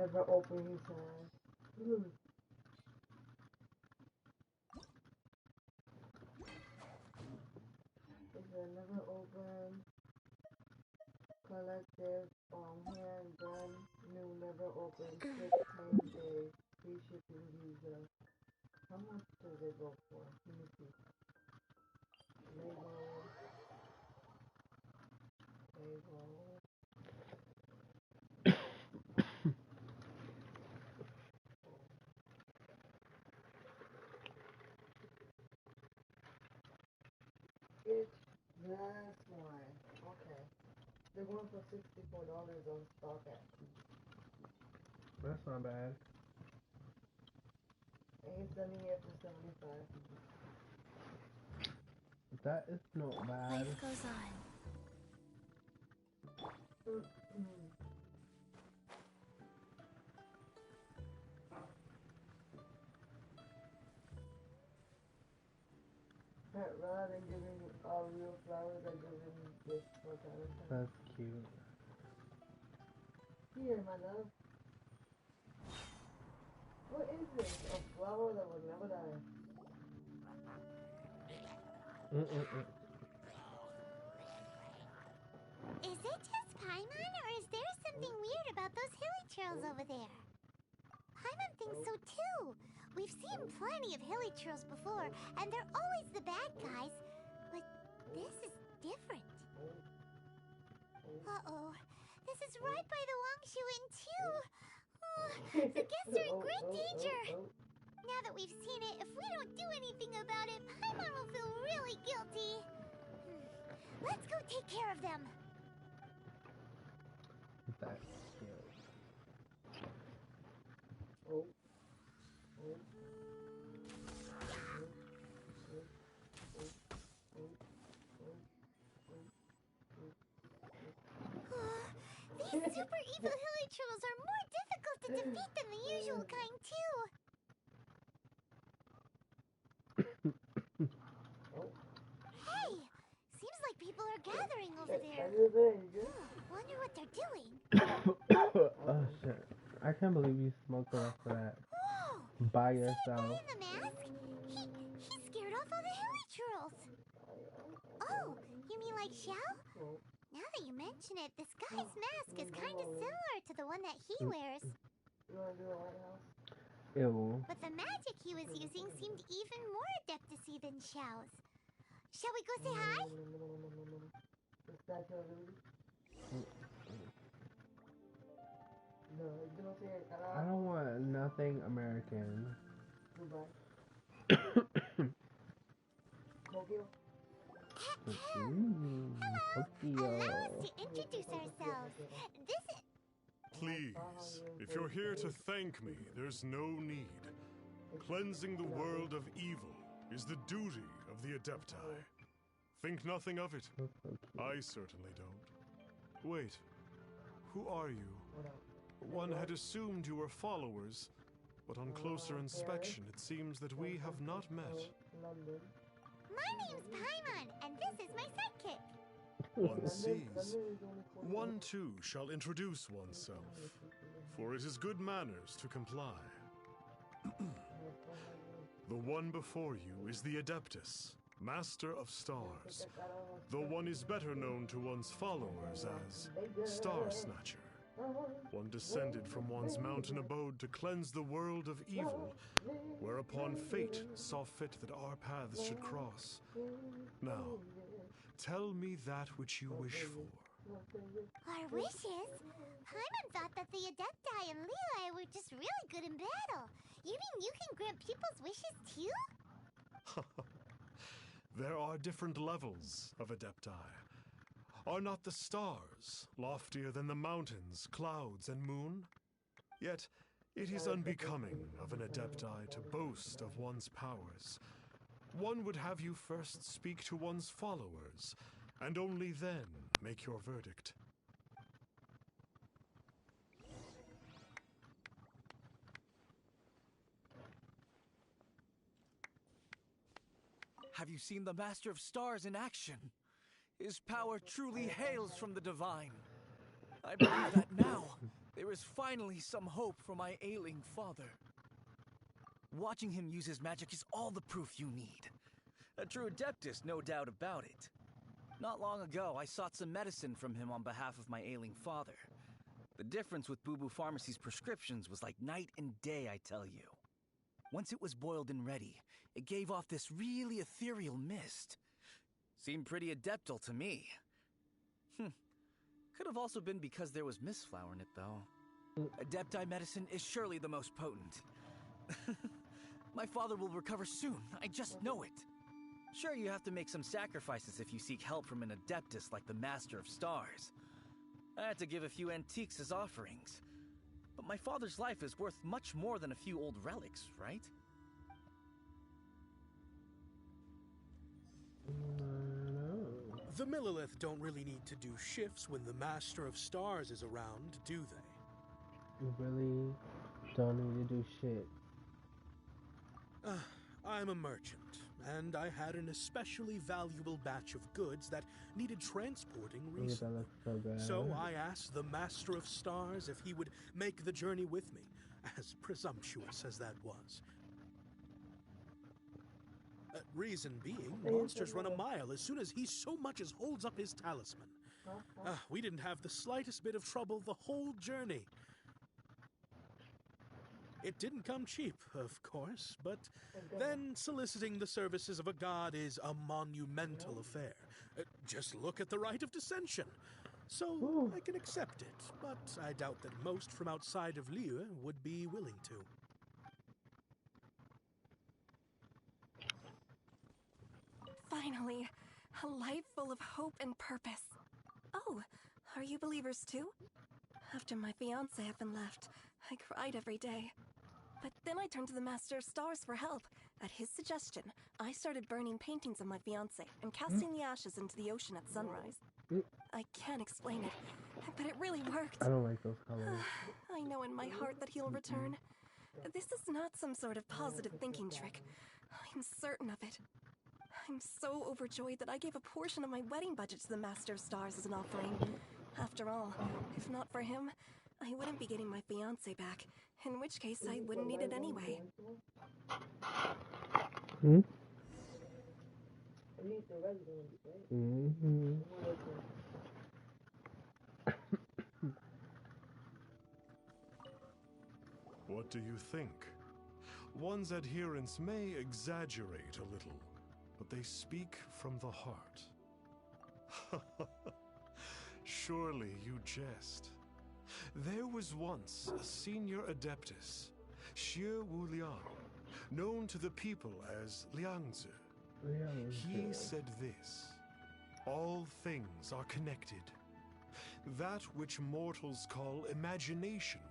Never open his hand. Is a never open collective handgun. New never open 6 days. Free shipping visa. How much does it go for? Let me see. Label. It's this one. Okay. They're going for $64 on StockX. That's not bad. And he's selling it for 75. That is not bad. Life goes on. Rather than giving real flowers, I give him this for Valentine's. That's cute. Here, my love. What is this? A flower that will never die. Is it just Paimon, or is there something weird about those hilly trails over there? Paimon thinks so too. We've seen plenty of hilly trails before, and they're always the bad guys. But this is different. Uh-oh. This is right by the Wangshu Inn too. Oh, the guests are in great danger. Now that we've seen it, if we don't do anything about it, Paimon will feel really guilty. Let's go take care of them. That's cute. These super evil hilly trolls are more difficult to defeat than the usual kind, too. Hey! Seems like people are gathering over there. Wonder what they're doing. Oh shit. I can't believe you smoked the rest of that. Whoa! By See yourself. that guy in the mask? He scared off all the hilly trolls. Oh, you mean like Xiao? Now that you mention it, this guy's mask is kind of similar to the one that he wears. Ew. But the magic he was using seemed even more adeptacy than Xiao's. Shall we go say hi? I don't want nothing American. Hello! Allow us to introduce ourselves. This is... Please, if you're here to thank me, there's no need. Cleansing the world of evil is the duty of the Adepti. Think nothing of it. I certainly don't. Wait, who are you? One had assumed you were followers, but on closer inspection it seems that we have not met. My name's Paimon, and this is my sidekick. One sees. One too shall introduce oneself, for it is good manners to comply. The one before you is the Adeptus, Master of Stars, though one is better known to one's followers as Star Snatcher. One descended from one's mountain abode to cleanse the world of evil, whereupon fate saw fit that our paths should cross. Now, tell me that which you wish for. Our wishes? Paimon thought that the Adepti and Leela were just really good in battle. You mean you can grant people's wishes too? There are different levels of Adepti. Are not the stars loftier than the mountains, clouds, and moon? Yet, it is unbecoming of an Adepti to boast of one's powers. One would have you first speak to one's followers, and only then make your verdict. Have you seen the Master of Stars in action? His power truly hails from the divine. I believe that now there there is finally some hope for my ailing father. Watching him use his magic is all the proof you need. A true adeptus, no doubt about it. Not long ago, I sought some medicine from him on behalf of my ailing father. The difference with Boo Boo Pharmacy's prescriptions was like night and day, I tell you. Once it was boiled and ready, it gave off this really ethereal mist. Seemed pretty adeptal to me. Could have also been because there was mistflower in it, though. Adepti medicine is surely the most potent. My father will recover soon, I just know it. Sure, you have to make some sacrifices if you seek help from an adeptus like the Master of Stars. I had to give a few antiques as offerings. But my father's life is worth much more than a few old relics, right? The Millilith don't really need to do shifts when the Master of Stars is around, do they? You really don't need to do shit. I'm a merchant, and I had an especially valuable batch of goods that needed transporting Look, that recently. looks so good. So I asked the Master of Stars if he would make the journey with me, as presumptuous as that was. Reason being, monsters run a mile as soon as he so much as holds up his talisman. We didn't have the slightest bit of trouble the whole journey. It didn't come cheap, of course, but then soliciting the services of a god is a monumental affair. Just look at the Rite of Dissension. So I can accept it, but I doubt that most from outside of Liyue would be willing to. Finally, a life full of hope and purpose. Oh, are you believers too? After my fiancé up and left, I cried every day. But then I turned to the Master of Stars for help. At his suggestion, I started burning paintings of my fiancé and casting the ashes into the ocean at sunrise. I can't explain it, but it really worked. I don't like those colors. I know in my heart that he'll return. This is not some sort of positive thinking trick. I'm certain of it. I'm so overjoyed that I gave a portion of my wedding budget to the Master of Stars as an offering. After all, if not for him, I wouldn't be getting my fiancé back, in which case I wouldn't need it anyway. What do you think? One's adherents may exaggerate a little, but they speak from the heart. Surely you jest. There was once a senior adeptus, Xie Wuliang, known to the people as Liangzi. He said this: all things are connected. That which mortals call imagination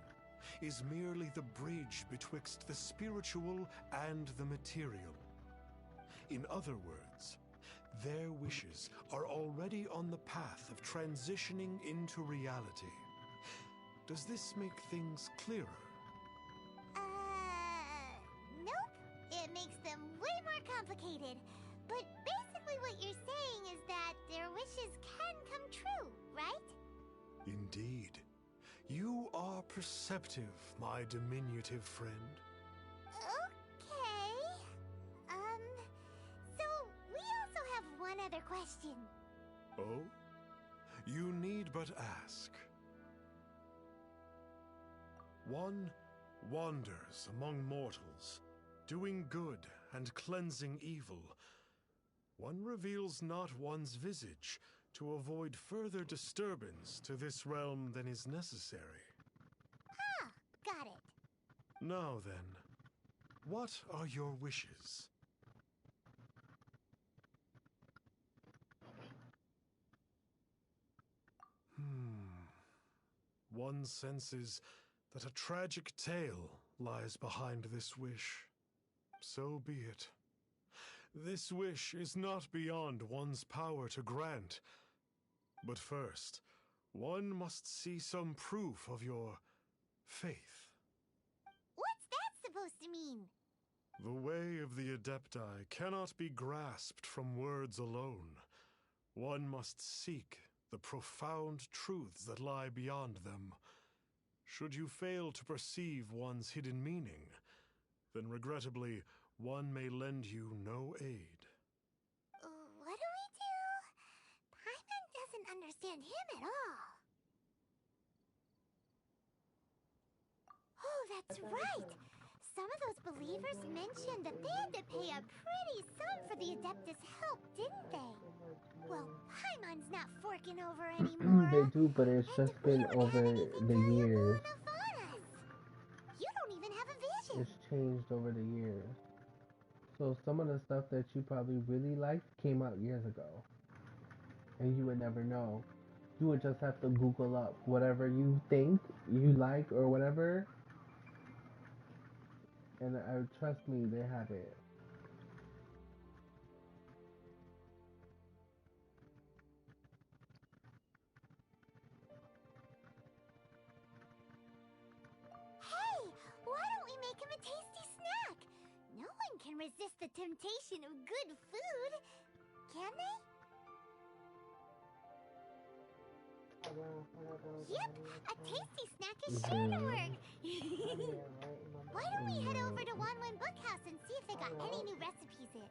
is merely the bridge betwixt the spiritual and the material. In other words, their wishes are already on the path of transitioning into reality. Does this make things clearer? Nope. It makes them way more complicated. But basically what you're saying is that their wishes can come true, right? Indeed. You are perceptive, my diminutive friend. Okay. So we also have one other question. Oh? You need but ask. One wanders among mortals, doing good and cleansing evil. One reveals not one's visage to avoid further disturbance to this realm than is necessary. Ah, got it. Now then, what are your wishes? One senses that a tragic tale lies behind this wish. So be it. This wish is not beyond one's power to grant. But first, one must see some proof of your faith. What's that supposed to mean? The way of the Adepti cannot be grasped from words alone. One must seek the profound truths that lie beyond them. Should you fail to perceive one's hidden meaning, then regrettably, one may lend you no aid. What do we do? Paimon doesn't understand him at all. Oh, that's right! Some of those believers mentioned that they had to pay a pretty sum for the Adeptus' help, didn't they? Well, Paimon's not forking over anymore. They do, but it's just been over the years. You don't even have a vision. It's changed over the years. So some of the stuff that you probably really liked came out years ago. And you would never know. You would just have to Google up whatever you think you like or whatever. And trust me, they have it. Hey, why don't we make him a tasty snack? No one can resist the temptation of good food, can they? Yep, a tasty snack is sure to work. Why don't we head over to Wanwen Bookhouse and see if they got any new recipes in?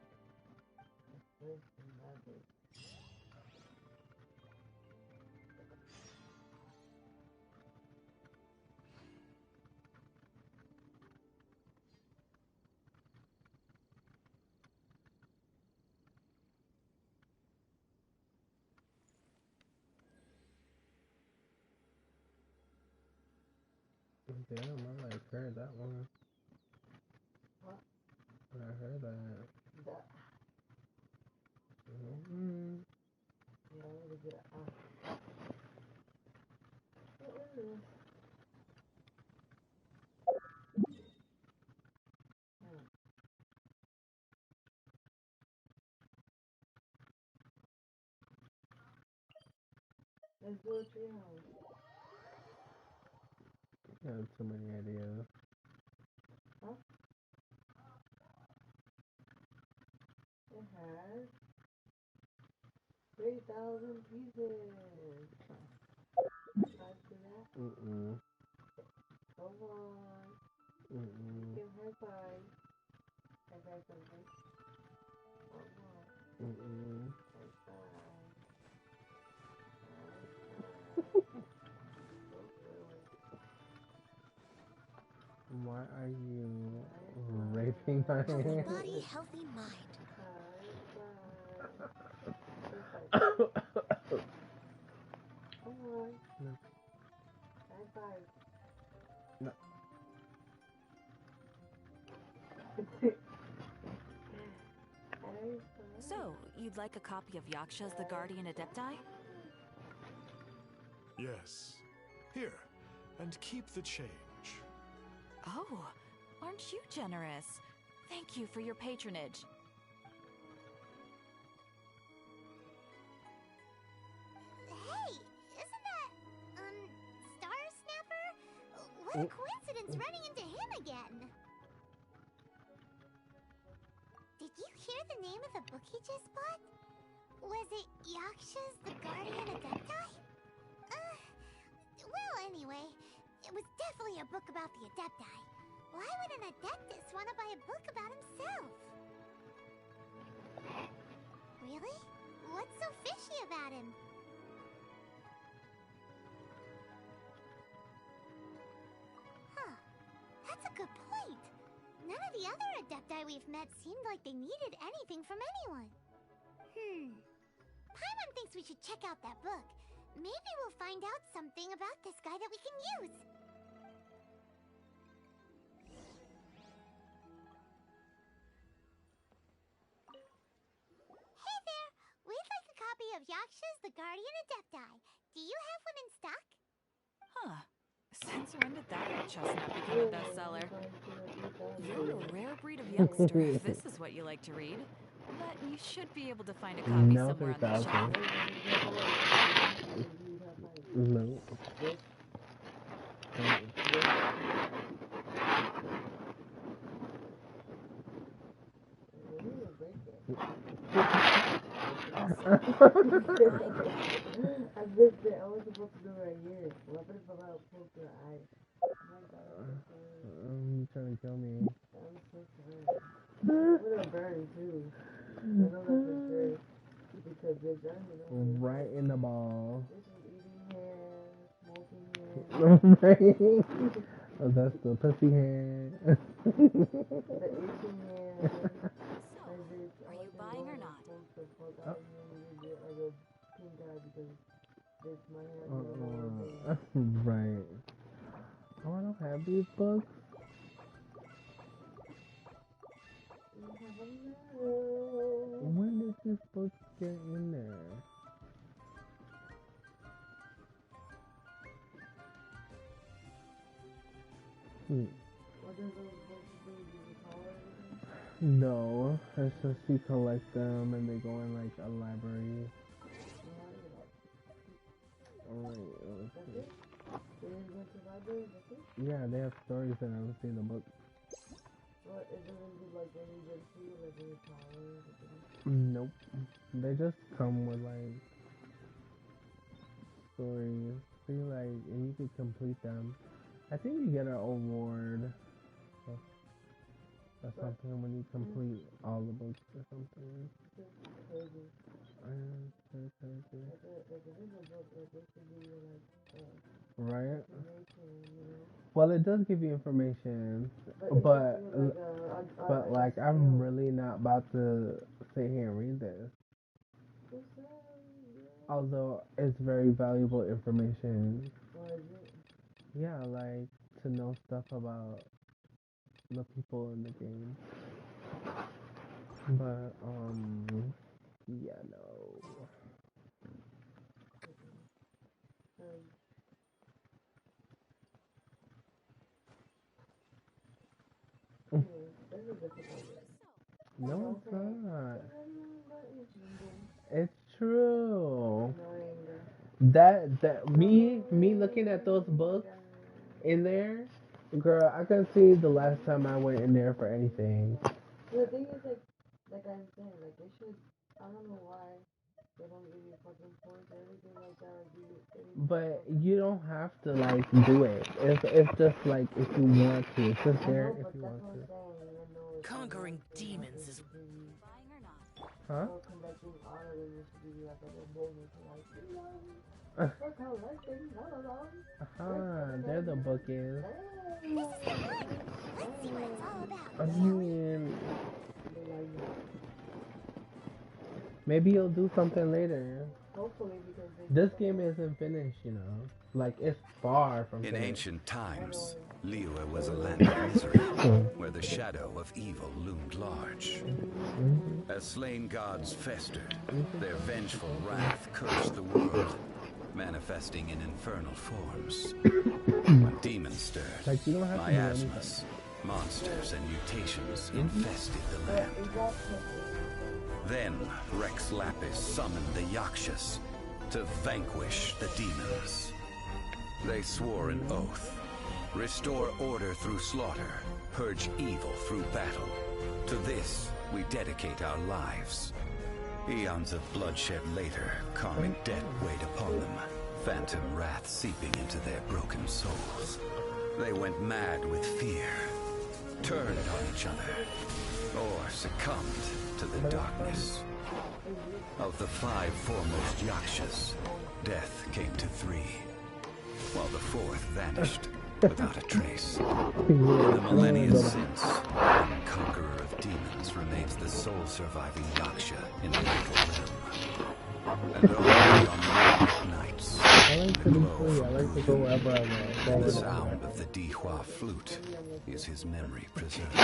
Damn, I like heard that one. What? I heard that. That. Mm-hmm. Yeah, I really get it. What is this? Let's do a treehouse. I have too many ideas. Huh? It has 3,000 pieces. After that, Mm-mm. come on. Mm-mm. Give high five. High five something. Come on. Mm-mm. High five. Why are you raping my Healthy hand? body, healthy mind. Come on. No. High five. No. So, you'd like a copy of Yaksha's The Guardian Adepti? Yes. Here, and keep the change. Oh, aren't you generous? Thank you for your patronage. Hey, isn't that, Star Snapper? What a coincidence running into him again. Did you hear the name of the book he just bought? Was it Yaksha's The Guardian Adepti? Well, anyway, it was definitely a book about the Adepti. Why would an Adeptus want to buy a book about himself? Really? What's so fishy about him? Huh. That's a good point. None of the other Adepti we've met seemed like they needed anything from anyone. Paimon thinks we should check out that book. Maybe we'll find out something about this guy that we can use. Hey there! We'd like a copy of Yaksha's The Guardian Adepti. Do you have one in stock? Huh. Since when did that old chestnut become a bestseller? You're a rare breed of youngster if this is what you like to read. But you should be able to find a copy No, somewhere on the shelf. No. I missed it. I was supposed to do it right here. What if I poked your eye? Right? Oh, that's the pussy hand. The itching hand. So, are you buying or not? I usually get like a pink eye because it's my hand. Right. Oh, I don't have these books. When did this book get in there? No, it's just you collect them and they go in like a library. Alright, yeah, they have stories and I haven't seen the book. Nope. They just come with like stories. See, like, and you can complete them. I think you get an award or something when you complete all the books or something. Right? Well, it does give you information, but like I'm really not about to sit here and read this. Although it's very valuable information. Yeah, like to know stuff about the people in the game. But yeah, no. No, it's not. It's true. That me looking at those books in there, girl, I can see the last time I went in there for anything. The thing is, like I'm saying, like they should. I don't know why they don't give you fucking points or anything like that. Or give you but you don't have to like do it. It's just like if you want to. It's just there if you want to. Conquering demons is Buying or not? Huh? There the book is. This is the one. Let's see what it's all about. I mean, maybe you'll do something later. Hopefully, because this game isn't finished, you know. Like, it's far from In finished. ancient times, Liyue was a land of misery, where the shadow of evil loomed large. As slain gods festered, their vengeful wrath cursed the world, manifesting in infernal forms. When demons stirred, Like, you don't have to do anything. miasmas, monsters, and mutations infested the land. Then Rex Lapis summoned the Yakshas to vanquish the demons. They swore an oath: restore order through slaughter, purge evil through battle. To this, we dedicate our lives. Eons of bloodshed later, karmic debt weighed upon them, phantom wrath seeping into their broken souls. They went mad with fear, turned on each other, or succumbed to the darkness. Of the 5 foremost Yakshas, death came to 3, while the 4th vanished without a trace. In the millennia since, one conqueror of demons remains the sole surviving Yaksha in the mortal realm. And only on moonlit nights, I like to the be glow free. I from like to the go moon wherever I and want. the sound of the Dihua flute is his memory preserved.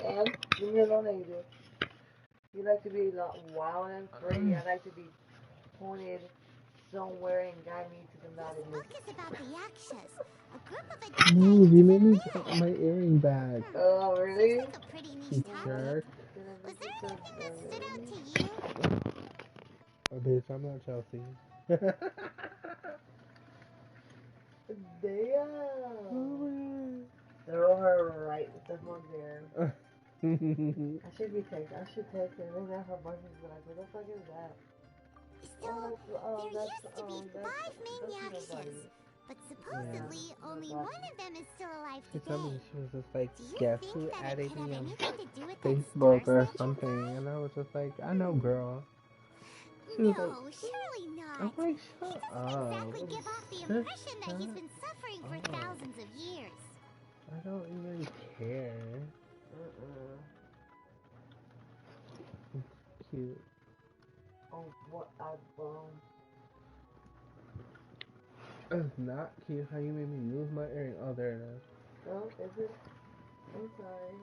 And leave me alone, Angel. You like to be wild and free. I like to be pointed somewhere and guide me to the This madness. book is about the Yakshas, a group of adopted No, items you made in me the put my earring back. Oh, really? Seems like a pretty niche topic. Jerk. Was there anything that stood out to you? Oh, bitch, I'm not Chelsea. Damn. They're over right with the fuck there. I should be text. I should text her and have her boyfriend be like, what the fuck is that? So, there used to be 5 main Yakshas. But supposedly, only one of them is still alive She told me today. she was just like, Do you guess think who that it added could have me on anything to do with that Facebook Star or Snatcher something? guy? And I was just like, I know, girl. She No, was like, surely not. I'm like, He shut doesn't up. exactly give off the Just impression that he's shut been suffering for up. thousands of years. I don't even care. It's cute. Oh, what album? It's not cute how you made me lose my earring. Oh, there it is. Oh, is it? I'm sorry.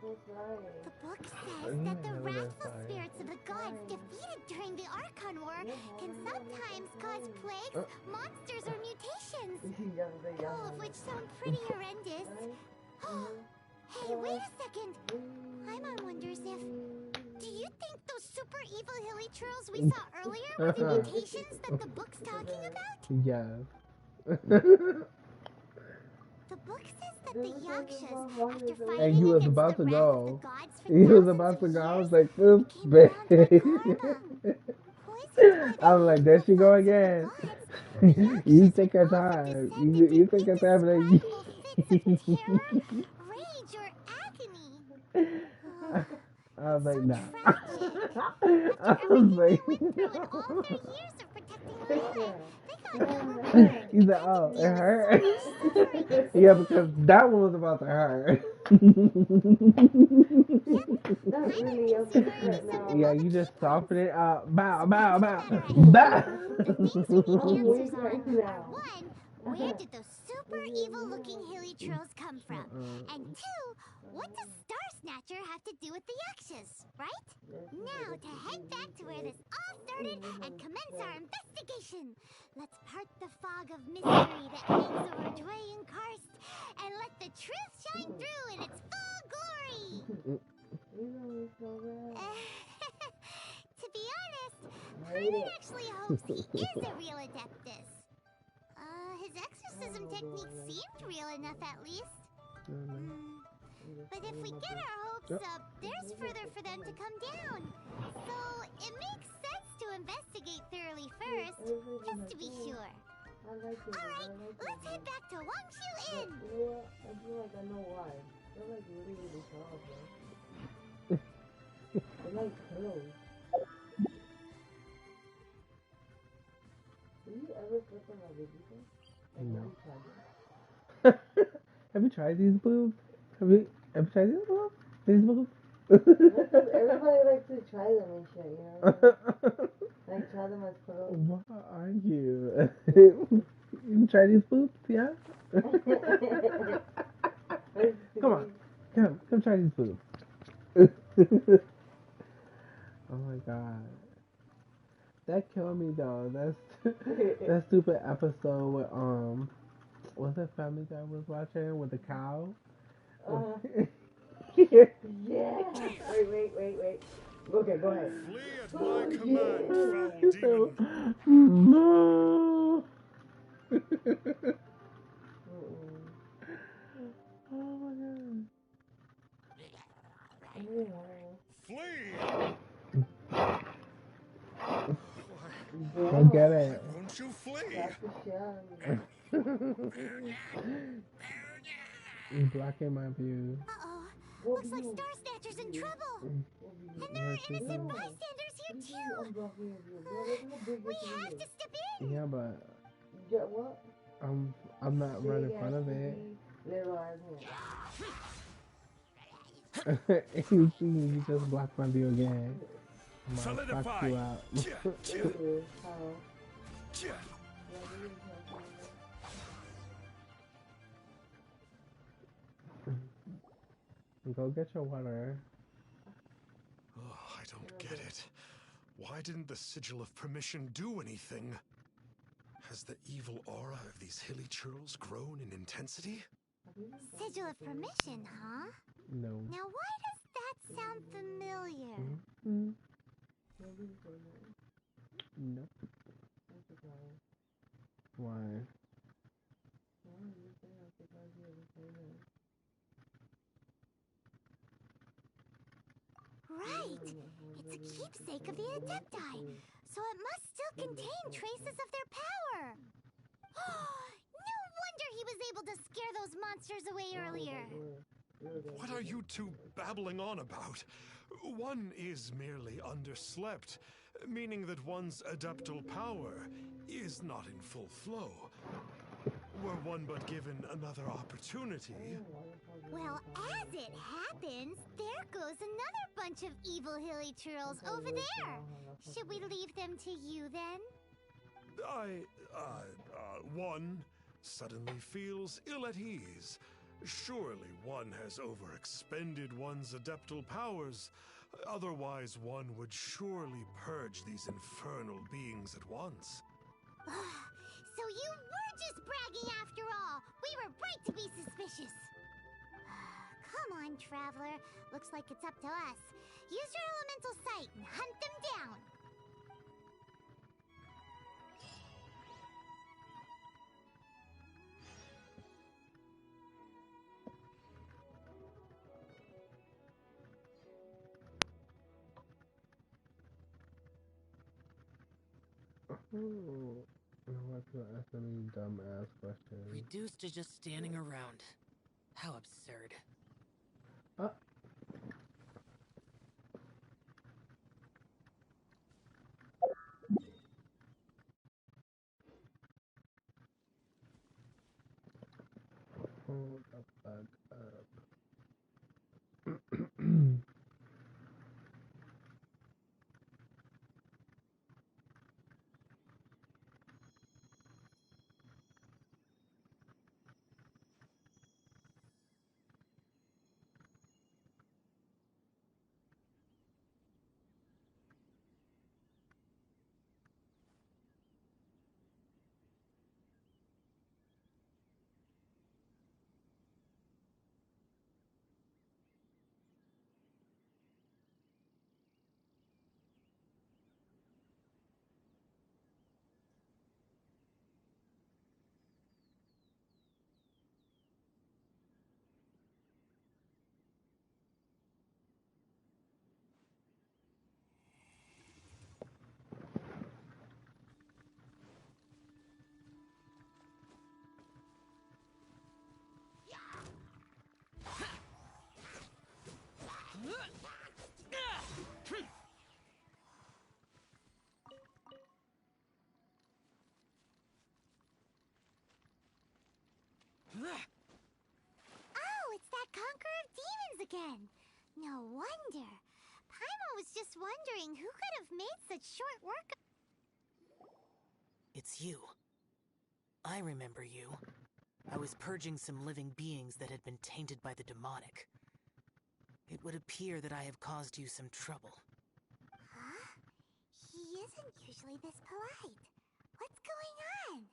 It's right. The book Oh, says you that may the know wrathful that's spirits of the gods defeated during the Archon War can sometimes cause plagues, monsters, or mutations. All of which sound pretty horrendous. Hey, wait a second. Paimon wonders if... Do you think those super evil hilly churls we saw earlier were the mutations that the book's talking about? Yes. The book says that the Yakshas, after And fighting he was against about the to wrath of go. the gods for He was thousands about to of go. I was years, like, this became drawn to bitch. karma. Poisoned by I was the like, there she go hateful again. thoughts of the gods, the You Yakshas take would your often time. descend You into take your time. indescribable fits of terror, rage, or agony. I was like, So nah. tragic. I After was everything like, they went through in all their years of protecting Lilith, they thought they were weird he said, and oh, to it deal with hurt. so much suffering Yeah, instead. because that one was about to hurt. Not really. I'm We've already right sent them now. Yeah, all the you key just points. soften it up. Bow, So bow, the two bow. that are ahead, Bow. the things we need I'm answers weak right on now. are one, where did those super evil-looking hilly trolls come from? And two, what does Star Snatcher have to do with the Yakshas, right? Now to head back to where this all started and commence our investigation. Let's part the fog of mystery that hangs over Dway and Karst and let the truth shine through in its full glory. To be honest, Paimon actually hopes he is a real Adeptus. His exorcism technique seemed real enough at least. But if we get our hopes up, there's further for them to come down. So it makes sense to investigate thoroughly first, just to be sure. Alright, let's head back to Wangshu Inn! Yeah, I feel like I know why. They're like really, really tall, bro. They're like curls. Do you ever put them on baby thing? No. Have you tried these boobs? Have you tried these boobs? These boobs? Everybody likes to try them and shit, you know? Like try them as pillows. What are you? You try these boobs? Yeah? Come on. Come try these boobs. Oh my god. That killed me though. That stupid episode with what's that Family Guy was watching with the cow? Yeah. Wait. Okay, go ahead. Flee at my command, foul He said, demon. no. Oh my god. Flee! Go get it. Won't you flee? That's the show. You're blocking my view. Uh-oh. Looks like Star Snatcher's in trouble. And there are innocent bystanders here too. We have to step in. Yeah, but What? I'm not right in front of it. Little You see, you just blocked my view again. I'm gonna Solidify. fuck you out. Go get your water. Oh, I don't get it. Why didn't the Sigil of Permission do anything? Has the evil aura of these hilly churls grown in intensity? Sigil of Permission, huh? No. Now why does that sound familiar? Mm-hmm. Nope. Why? Right! It's a keepsake of the Adepti, so it must still contain traces of their power. No wonder he was able to scare those monsters away earlier. What are you two babbling on about? One is merely underslept, meaning that one's adeptal power is not in full flow. Were one but given another opportunity... Well, as it happens, there goes another bunch of evil hilly churls over there. Should we leave them to you then? One suddenly feels ill at ease. Surely one has overexpended one's adeptal powers. Otherwise, one would surely purge these infernal beings at once. So you were just bragging after all. We were right to be suspicious. Come on, Traveler. Looks like it's up to us. Use your elemental sight and hunt them down. What's the SME dumbass question? Reduced to just standing around. How absurd. Hold the fuck up. Oh, it's that Conqueror of Demons again. No wonder. Paimon was just wondering who could have made such short work. It's you. I remember you. I was purging some living beings that had been tainted by the demonic. It would appear that I have caused you some trouble. Huh? He isn't usually this polite. What's going on?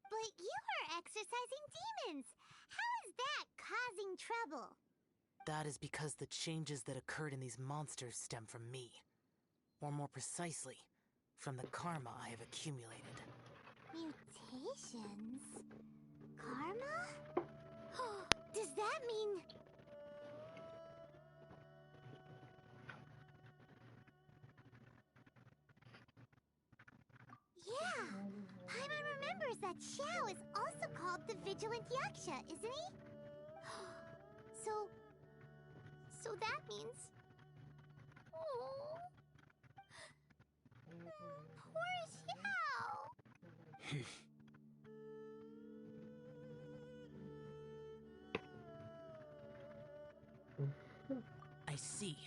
But you are exorcising demons. How is that causing trouble? That is because the changes that occurred in these monsters stem from me. Or more precisely, from the karma I have accumulated. Mutations? Karma? Does that mean... Yeah! Paimon remembers that Xiao is also called the Vigilant Yaksha, isn't he? So that means... Oh... Poor Xiao! I see.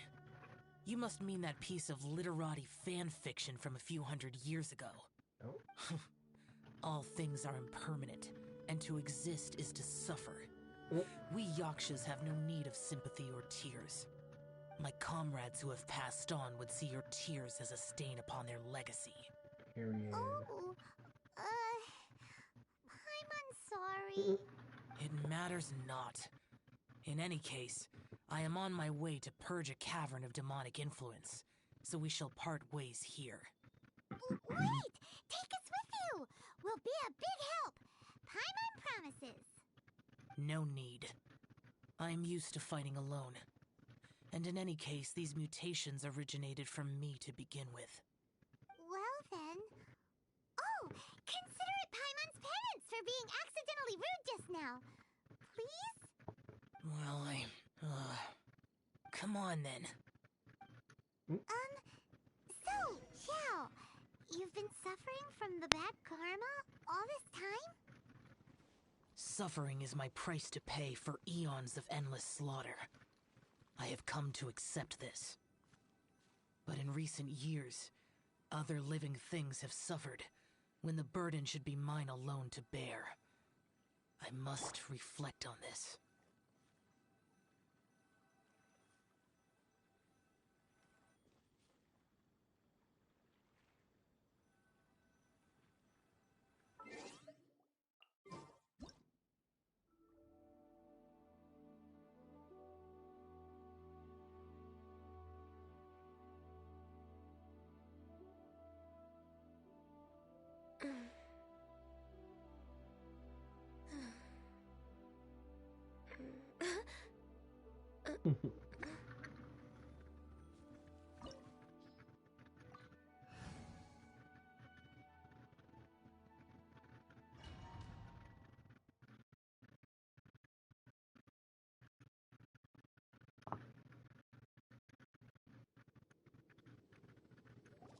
You must mean that piece of literati fan fiction from a few hundred years ago. No. All things are impermanent, and to exist is to suffer. We Yakshas have no need of sympathy or tears. My comrades who have passed on would see your tears as a stain upon their legacy. Period. Oh, I'm sorry. It matters not. In any case, I am on my way to purge a cavern of demonic influence, so we shall part ways here. Wait! Take us with you! We'll be a big help! Paimon promises! No need. I am used to fighting alone. And in any case, these mutations originated from me to begin with. Well then... Oh! Consider it Paimon's penance really rude just now. Please? Well, come on then. So, Xiao, you've been suffering from the bad karma all this time? Suffering is my price to pay for eons of endless slaughter. I have come to accept this. But in recent years, other living things have suffered, when the burden should be mine alone to bear. I must reflect on this.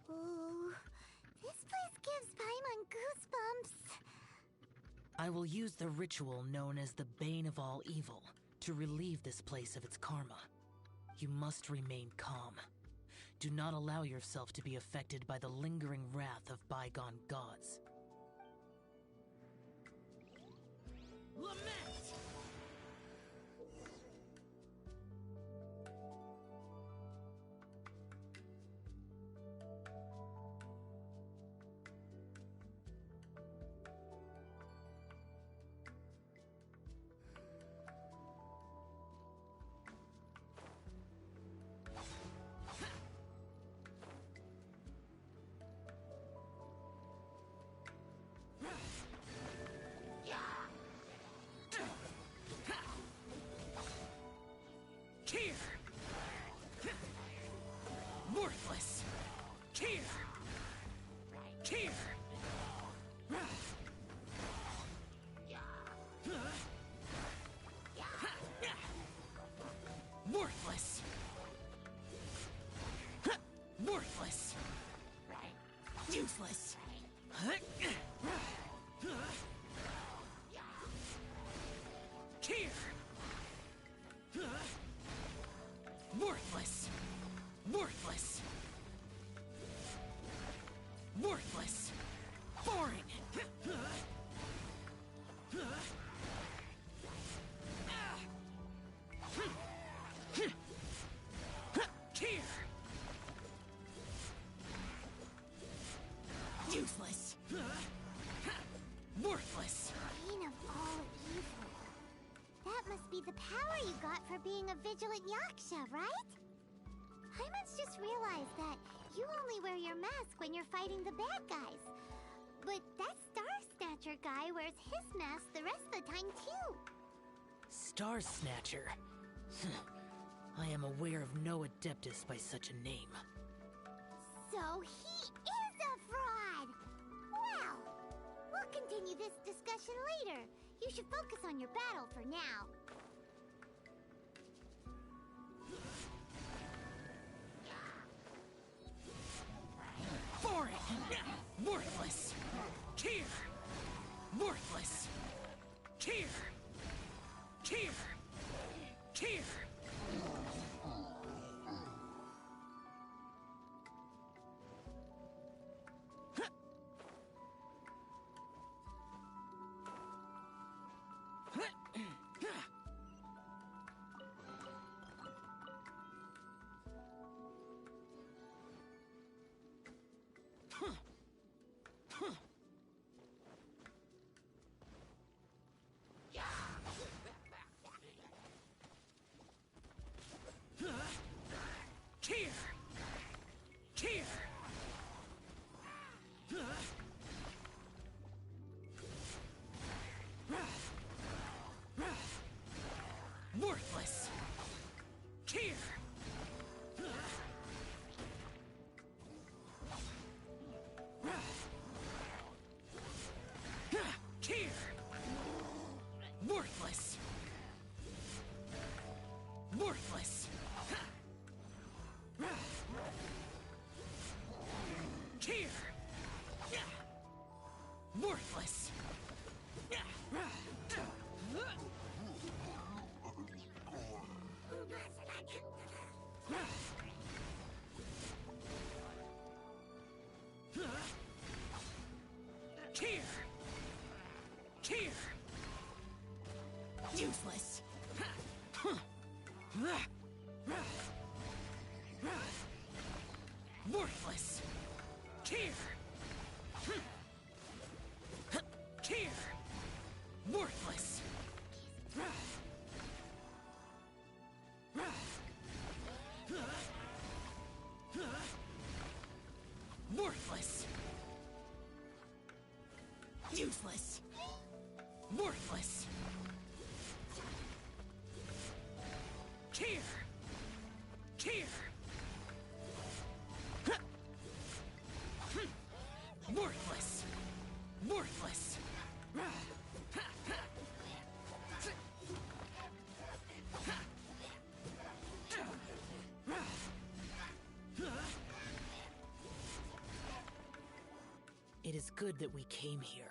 Ooh, this place gives Paimon goosebumps. I will use the ritual known as the Bane of All Evil to relieve this place of its karma. You must remain calm. Do not allow yourself to be affected by the lingering wrath of bygone gods. Lament! Here! Worthless! Here! Here! Worthless! Worthless! Useless! Here! Worthless! Worthless! Worthless! Boring! Here! Useless! Worthless! Bane of all evil. That must be the power you got for being a vigilant yaksha, right? Paimon's just realized that you only wear your mask when you're fighting the bad guys. But that Star Snatcher guy wears his mask the rest of the time, too. Star Snatcher? I am aware of no adeptus by such a name. So he is a fraud! Well, we'll continue this discussion later. You should focus on your battle for now. Boring! Worthless! Here! Worthless! Here! Here! Here! Here! Useless! Worthless! Here! Here! Worthless! Worthless! Useless! Worthless! Here! Here! Worthless! Worthless! It is good that we came here.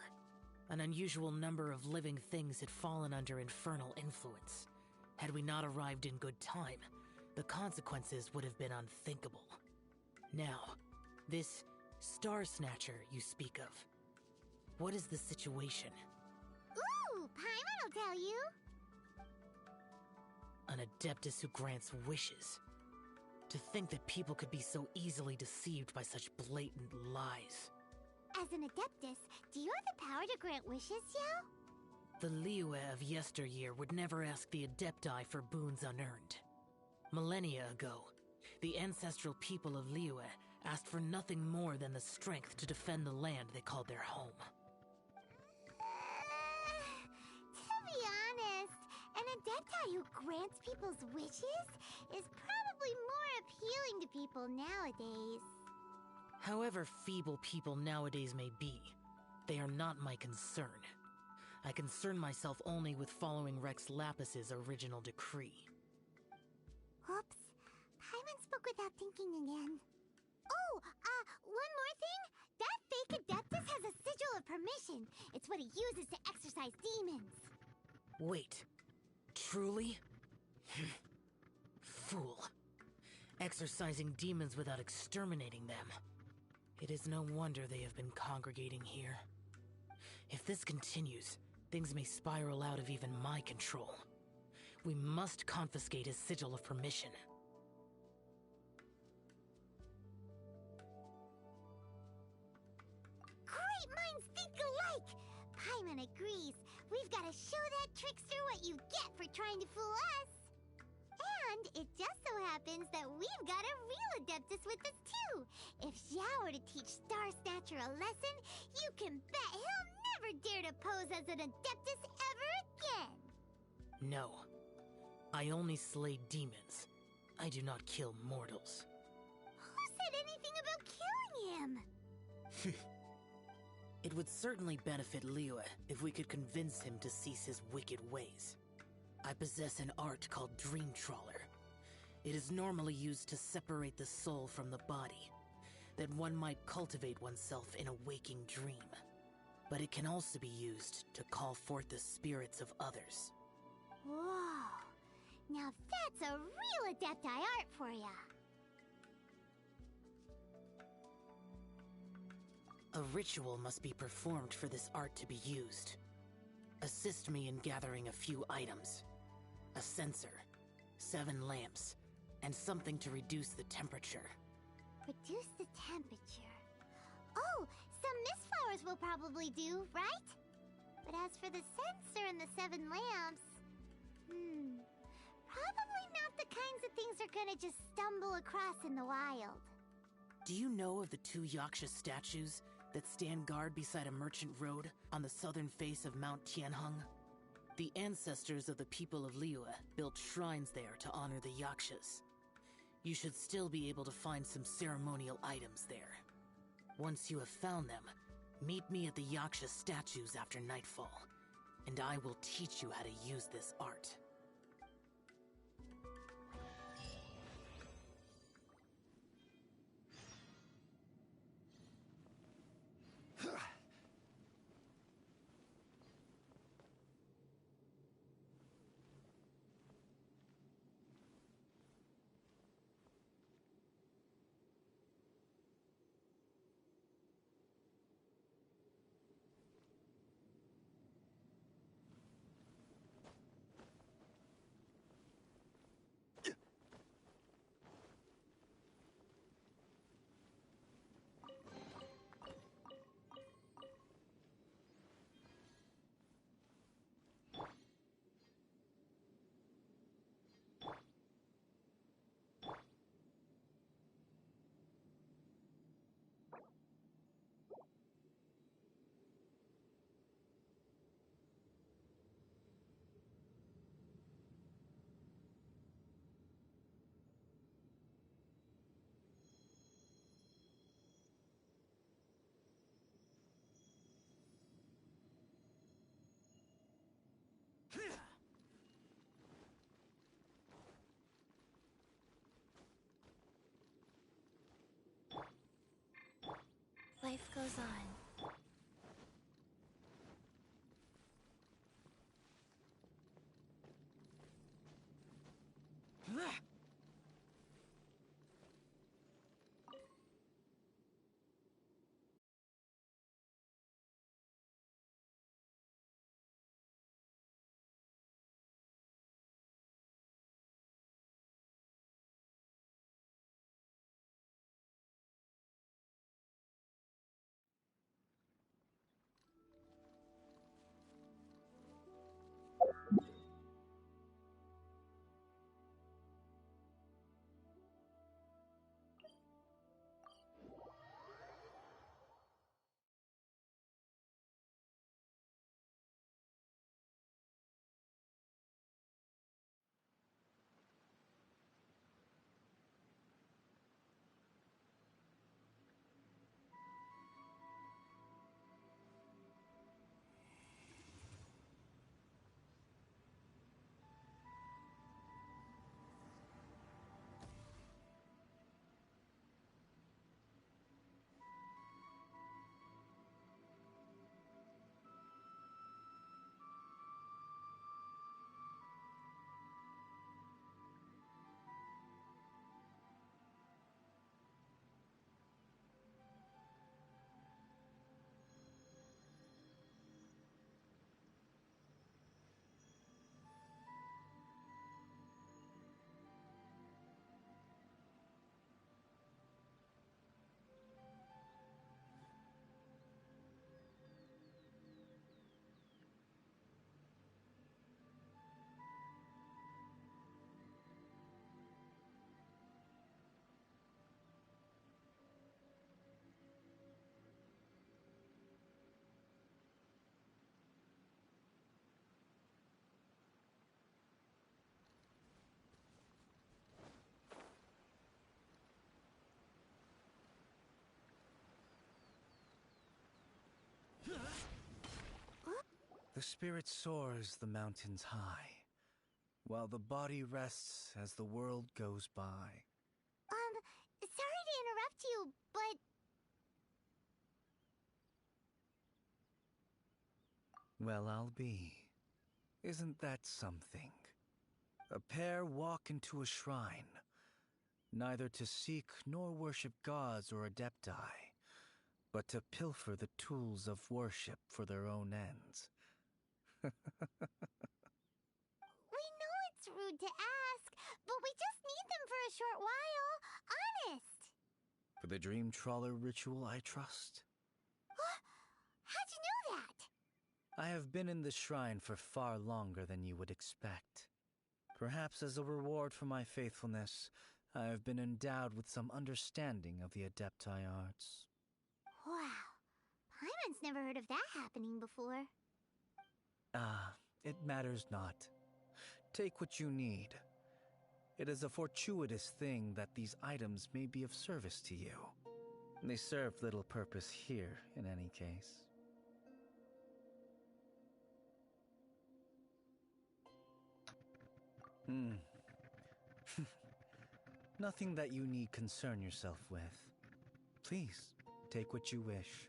An unusual number of living things had fallen under infernal influence. Had we not arrived in good time, the consequences would have been unthinkable. Now, this Star Snatcher you speak of, what is the situation? Ooh, Paimon will tell you. An Adeptus who grants wishes. To think that people could be so easily deceived by such blatant lies. As an Adeptus, do you have the power to grant wishes, Xiao? The Liyue of yesteryear would never ask the Adepti for boons unearned. Millennia ago, the ancestral people of Liyue asked for nothing more than the strength to defend the land they called their home. To be honest, an Adepti who grants people's wishes is probably more appealing to people nowadays. However feeble people nowadays may be, they are not my concern. I concern myself only with following Rex Lapis's original decree. Oops. Paimon spoke without thinking again. Oh, one more thing. That fake Adeptus has a sigil of permission. It's what he uses to exorcise demons. Wait. Truly? Fool. Exorcising demons without exterminating them. It is no wonder they have been congregating here. If this continues, things may spiral out of even my control. We must confiscate his sigil of permission. Great minds think alike! Paimon agrees. We've got to show that trickster what you get for trying to fool us. And it just so happens that we've got a real Adeptus with us too. If Xiao were to teach Star Snatcher a lesson, you can bet he'll never dare to pose as an Adeptus ever again. No. I only slay demons. I do not kill mortals. Who said anything about killing him? It would certainly benefit Liyue if we could convince him to cease his wicked ways. I possess an art called Dream Trawler. It is normally used to separate the soul from the body, that one might cultivate oneself in a waking dream. But it can also be used to call forth the spirits of others. Whoa. Now that's a real Adepti art for ya. A ritual must be performed for this art to be used. Assist me in gathering a few items. A censer, 7 lamps, and something to reduce the temperature. Reduce the temperature. Oh, some mist flowers will probably do, right? But as for the censer and the 7 lamps... probably not the kinds of things they're gonna just stumble across in the wild. Do you know of the 2 Yaksha statues that stand guard beside a merchant road on the southern face of Mount Tianheng? The ancestors of the people of Liyue built shrines there to honor the Yakshas. You should still be able to find some ceremonial items there. Once you have found them, meet me at the Yaksha statues after nightfall, and I will teach you how to use this art. goes on. The spirit soars the mountains high, while the body rests as the world goes by. Sorry to interrupt you, but Well, I'll be. Isn't that something? A pair walk into a shrine, neither to seek nor worship gods or adepti, but to pilfer the tools of worship for their own ends. we know it's rude to ask, but we just need them for a short while. Honest. For the dream trawler ritual, I trust. How'd you know that? I have been in the shrine for far longer than you would expect. Perhaps as a reward for my faithfulness, I have been endowed with some understanding of the adepti arts. Wow. Paimon's never heard of that happening before. It matters not. Take what you need. It is a fortuitous thing that these items may be of service to you. They serve little purpose here, in any case. Nothing that you need concern yourself with. Please, take what you wish.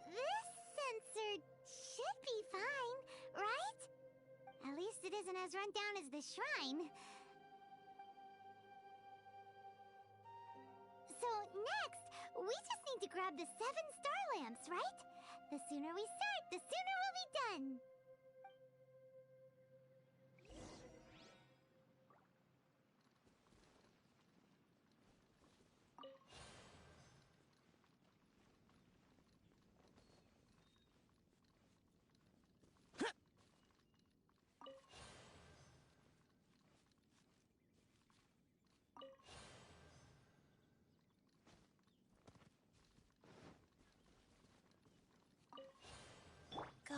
This sensor should be fine, right? At least it isn't as run down as the shrine. So next, we just need to grab the 7 star lamps, right? The sooner we start, the sooner we'll be done. Go.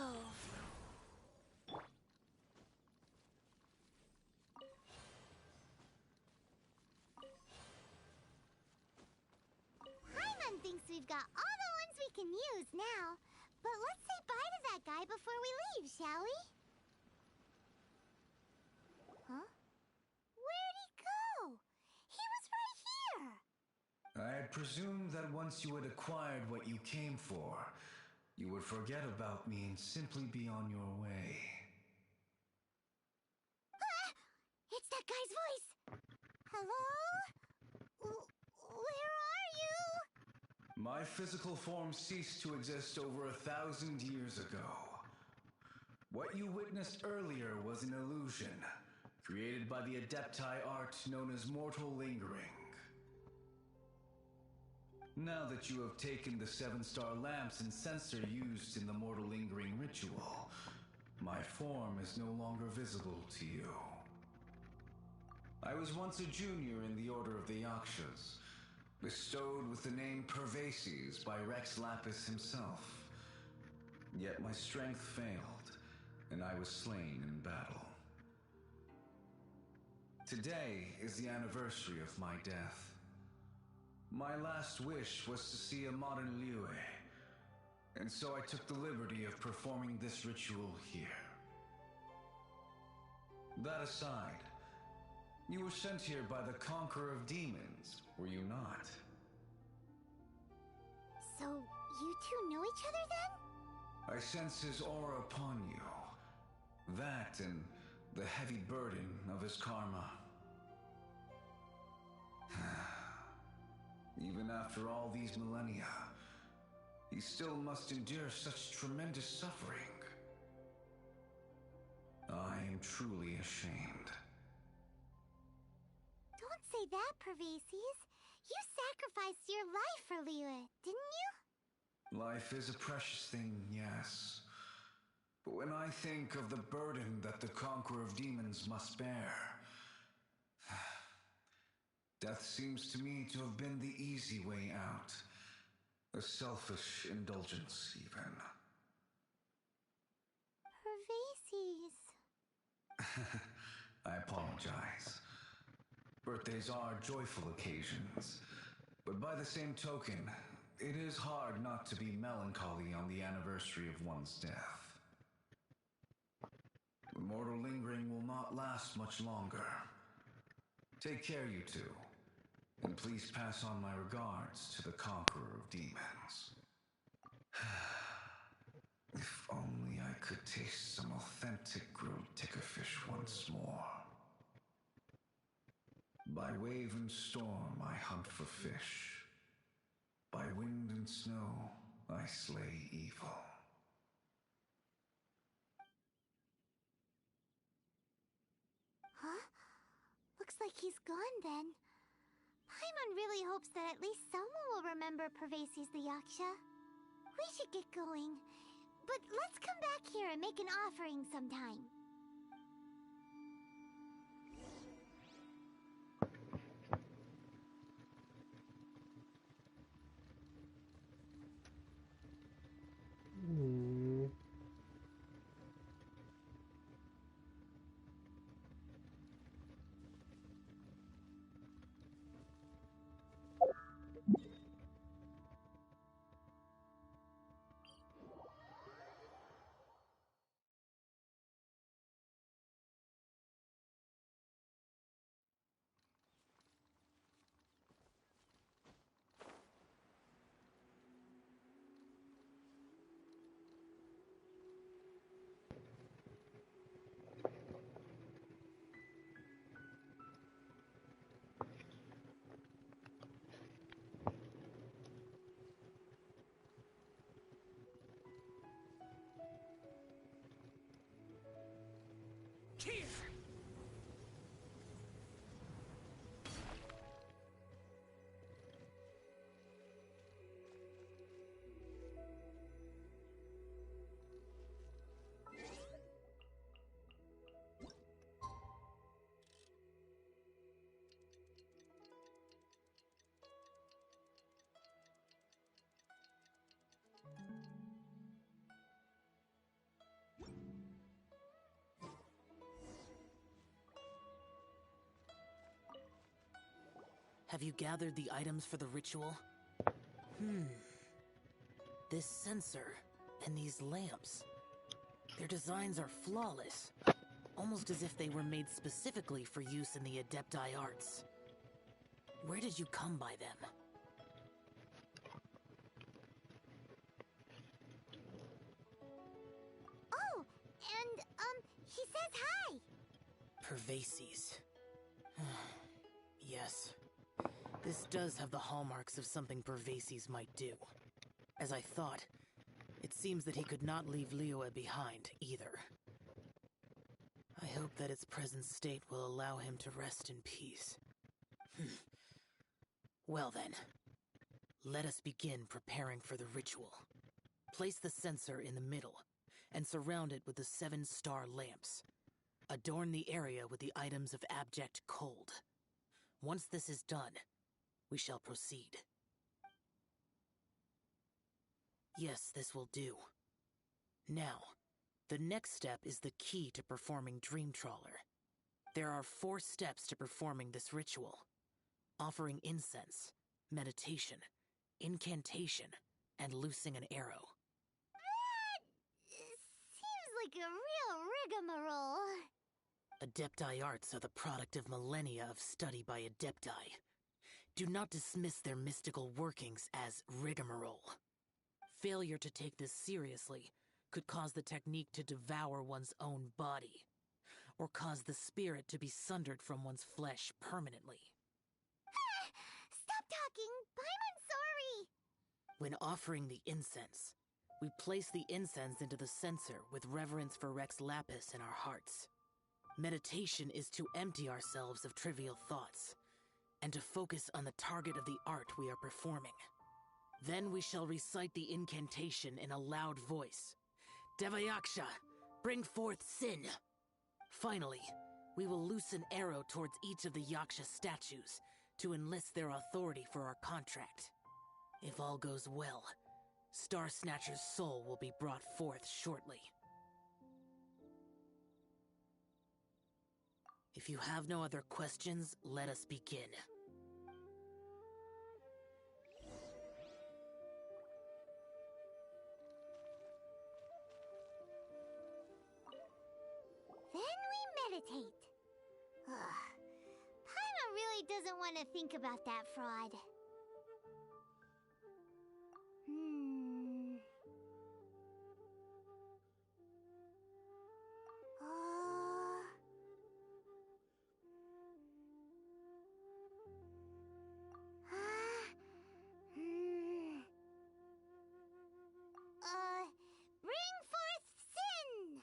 presumed that once you had acquired what you came for, you would forget about me and simply be on your way. Ah! It's that guy's voice! Hello? Where are you? My physical form ceased to exist over 1,000 years ago. What you witnessed earlier was an illusion, created by the Adepti art known as mortal lingering. Now that you have taken the 7-star lamps and sensor used in the mortal lingering ritual, my form is no longer visible to you. I was once a junior in the Order of the Yakshas, bestowed with the name Pervases by Rex Lapis himself. Yet my strength failed, and I was slain in battle. Today is the anniversary of my death. My last wish was to see a modern Liyue, and so I took the liberty of performing this ritual here. That aside, you were sent here by the Conqueror of Demons, were you not? So, you two know each other then? I sense his aura upon you. That and the heavy burden of his karma. Even after all these millennia, he still must endure such tremendous suffering. I am truly ashamed. Don't say that, Pervases. You sacrificed your life for Liyue, didn't you? Life is a precious thing, yes. But when I think of the burden that the Conqueror of Demons must bear, death seems to me to have been the easy way out. A selfish indulgence, even. Pervases. I apologize. Birthdays are joyful occasions, but by the same token, it is hard not to be melancholy on the anniversary of one's death. The mortal lingering will not last much longer. Take care, you two, and please pass on my regards to the Conqueror of Demons. If only I could taste some authentic grilled ticker fish once more. By wave and storm I hunt for fish. By wind and snow I slay evil. Huh? Looks like he's gone then. Paimon really hopes that at least someone will remember Pervases the Yaksha. We should get going. But let's come back here and make an offering sometime. Here! Have you gathered the items for the ritual? This sensor and these lamps. Their designs are flawless. Almost as if they were made specifically for use in the Adepti arts. Where did you come by them? Pervases. Yes. This does have the hallmarks of something Pervases might do. As I thought, it seems that he could not leave Liyue behind, either. I hope that its present state will allow him to rest in peace. Well then, let us begin preparing for the ritual. Place the censer in the middle, and surround it with the 7-star lamps. Adorn the area with the items of abject cold. Once this is done, we shall proceed. Yes, this will do. Now, the next step is the key to performing Dream Trawler. There are 4 steps to performing this ritual. Offering incense, meditation, incantation, and loosing an arrow. Seems like a real rigmarole. Adepti arts are the product of millennia of study by Adepti. Do not dismiss their mystical workings as rigmarole. Failure to take this seriously could cause the technique to devour one's own body, or cause the spirit to be sundered from one's flesh permanently. Stop talking! Paimon's sorry! When offering the incense, we place the incense into the censer with reverence for Rex Lapis in our hearts. Meditation is to empty ourselves of trivial thoughts, and to focus on the target of the art we are performing. Then we shall recite the incantation in a loud voice. Devayaksha, bring forth sin! Finally, we will loose an arrow towards each of the Yaksha statues to enlist their authority for our contract. If all goes well, Star Snatcher's soul will be brought forth shortly. If you have no other questions, let us begin. Then we meditate. Paimon really doesn't want to think about that fraud. Bring forth sin!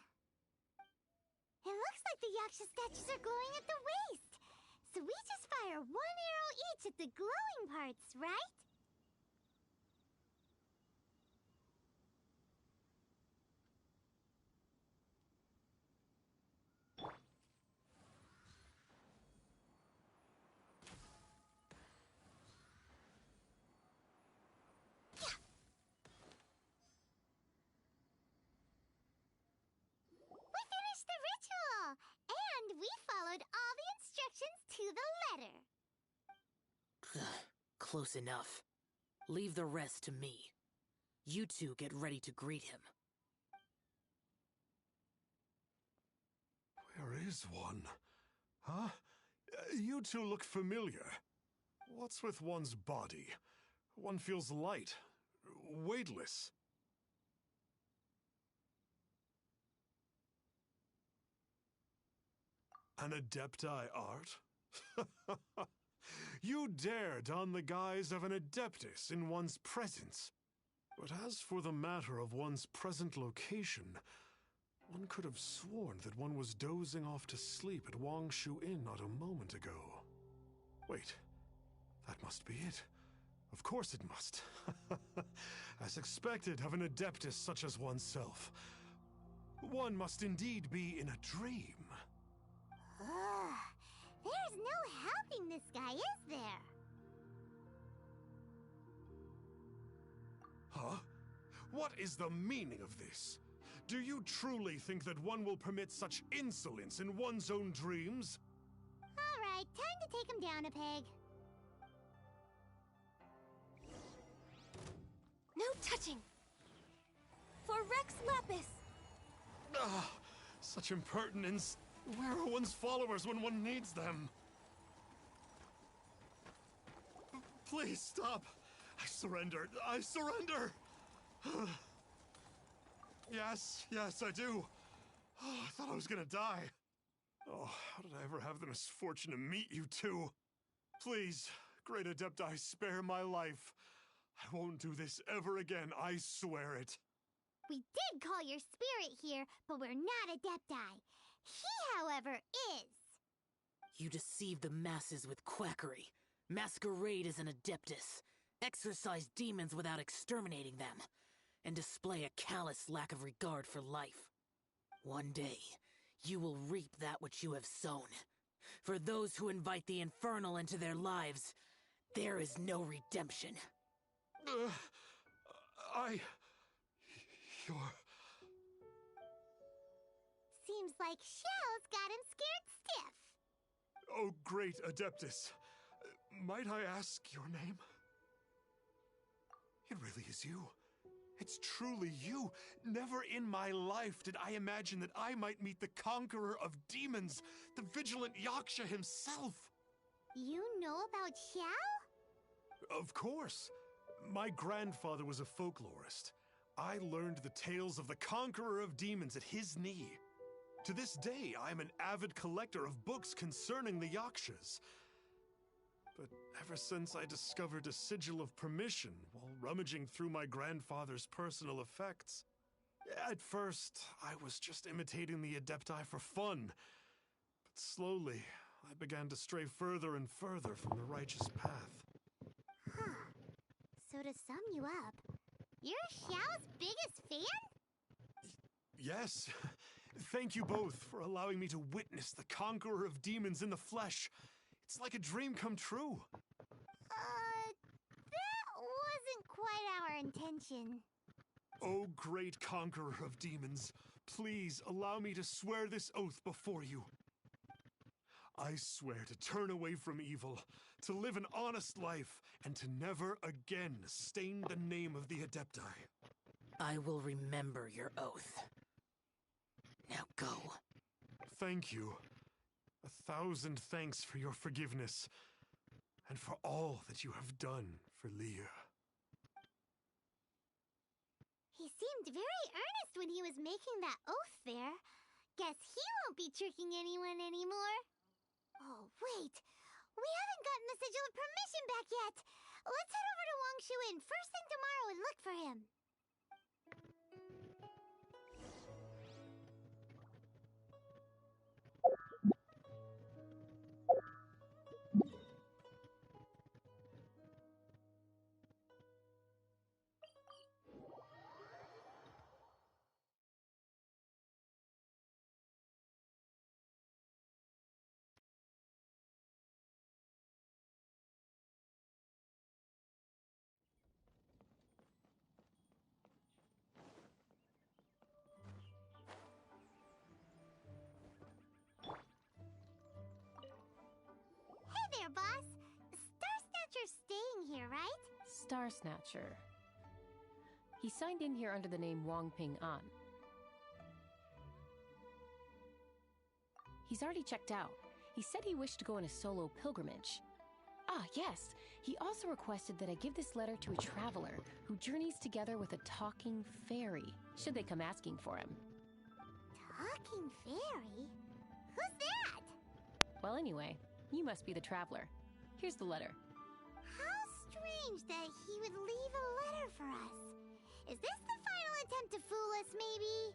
It looks like the Yaksha statues are glowing at the waist. So we just fire 1 arrow each at the glowing parts, right? We finished the ritual! And we followed all the instructions to the letter. Close enough. Leave the rest to me. You two get ready to greet him. Where is one? Huh? You two look familiar. What's with one's body? One feels light, weightless. An Adepti art? You dare don the guise of an Adeptus in one's presence. But as for the matter of one's present location, one could have sworn that one was dozing off to sleep at Wangshu Inn not a moment ago. Wait, that must be it. Of course it must. As expected of an Adeptus such as oneself. One must indeed be in a dream. There's no helping this guy, is there? Huh? What is the meaning of this? Do you truly think that one will permit such insolence in one's own dreams? Alright, time to take him down a peg. No touching! For Rex Lapis! Ah, such impertinence. Where are one's followers when one needs them? Please stop. I surrender. I surrender. Yes, I do. Oh, I thought I was gonna die. Oh, how did I ever have the misfortune to meet you two? Please, Great Adepti, spare my life. I won't do this ever again, I swear it. We did call your spirit here, but we're not Adepti. He, however, is. You deceive the masses with quackery. Masquerade as an adeptus. Exorcise demons without exterminating them. And display a callous lack of regard for life. One day, you will reap that which you have sown. For those who invite the infernal into their lives, there is no redemption. You're... Seems like Xiao's got him scared stiff. Oh, great Adeptus. Might I ask your name? It really is you. It's truly you. Never in my life did I imagine that I might meet the conqueror of demons, the vigilant Yaksha himself. You know about Xiao? Of course. My grandfather was a folklorist. I learned the tales of the conqueror of demons at his knee. To this day, I'm an avid collector of books concerning the Yakshas. But ever since I discovered a sigil of permission while rummaging through my grandfather's personal effects, at first, I was just imitating the Adepti for fun. But slowly, I began to stray further and further from the righteous path. Huh. So to sum you up, you're Xiao's biggest fan? Yes. Thank you both for allowing me to witness the conqueror of demons in the flesh. It's like a dream come true. That wasn't quite our intention. Oh, great conqueror of demons, please allow me to swear this oath before you. I swear to turn away from evil, to live an honest life, and to never again stain the name of the Adepti. I will remember your oath. Now go. Thank you. 1,000 thanks for your forgiveness, and for all that you have done for Leah. He seemed very earnest when he was making that oath there. Guess he won't be tricking anyone anymore. Oh, wait. We haven't gotten the sigil of permission back yet. Let's head over to Wangshuin first thing tomorrow and look for him. Hey there, boss. Star Snatcher's staying here, right? Star Snatcher. He signed in here under the name Wang Ping An. He's already checked out. He said he wished to go on a solo pilgrimage. Ah, yes. He also requested that I give this letter to a traveler who journeys together with a talking fairy, should they come asking for him. Talking fairy? Who's that? Well, anyway, you must be the traveler. Here's the letter. How strange that he would leave a letter for us. Is this the final attempt to fool us, maybe?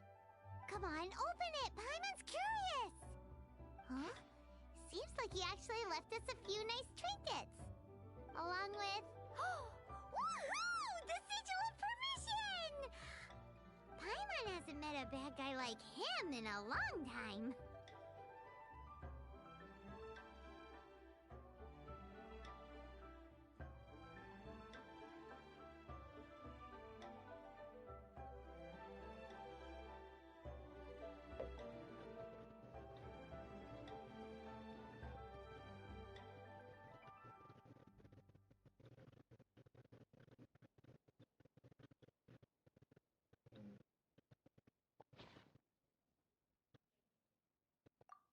Come on, open it! Paimon's curious! Huh? Seems like he actually left us a few nice trinkets. Along with... Woohoo! The sigil of permission! Paimon hasn't met a bad guy like him in a long time.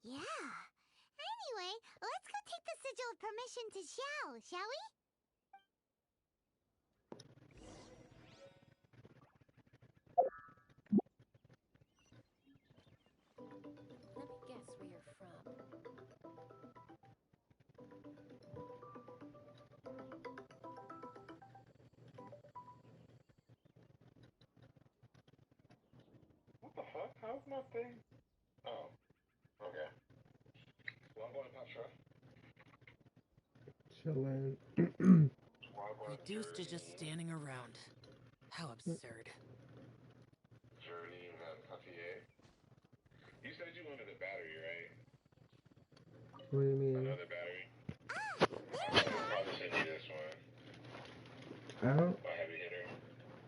Yeah. Anyway, let's go take the sigil of permission to Xiao, shall we? Let me guess where you're from. How's my thing? Oh, okay. Well, I'm going to Petra. Chillin'. Reduced to just standing around. How absurd. Journey and Papier. You said you wanted a battery, right? What do you mean? Another battery? I'll probably send you this one. I don't. My heavy hitter.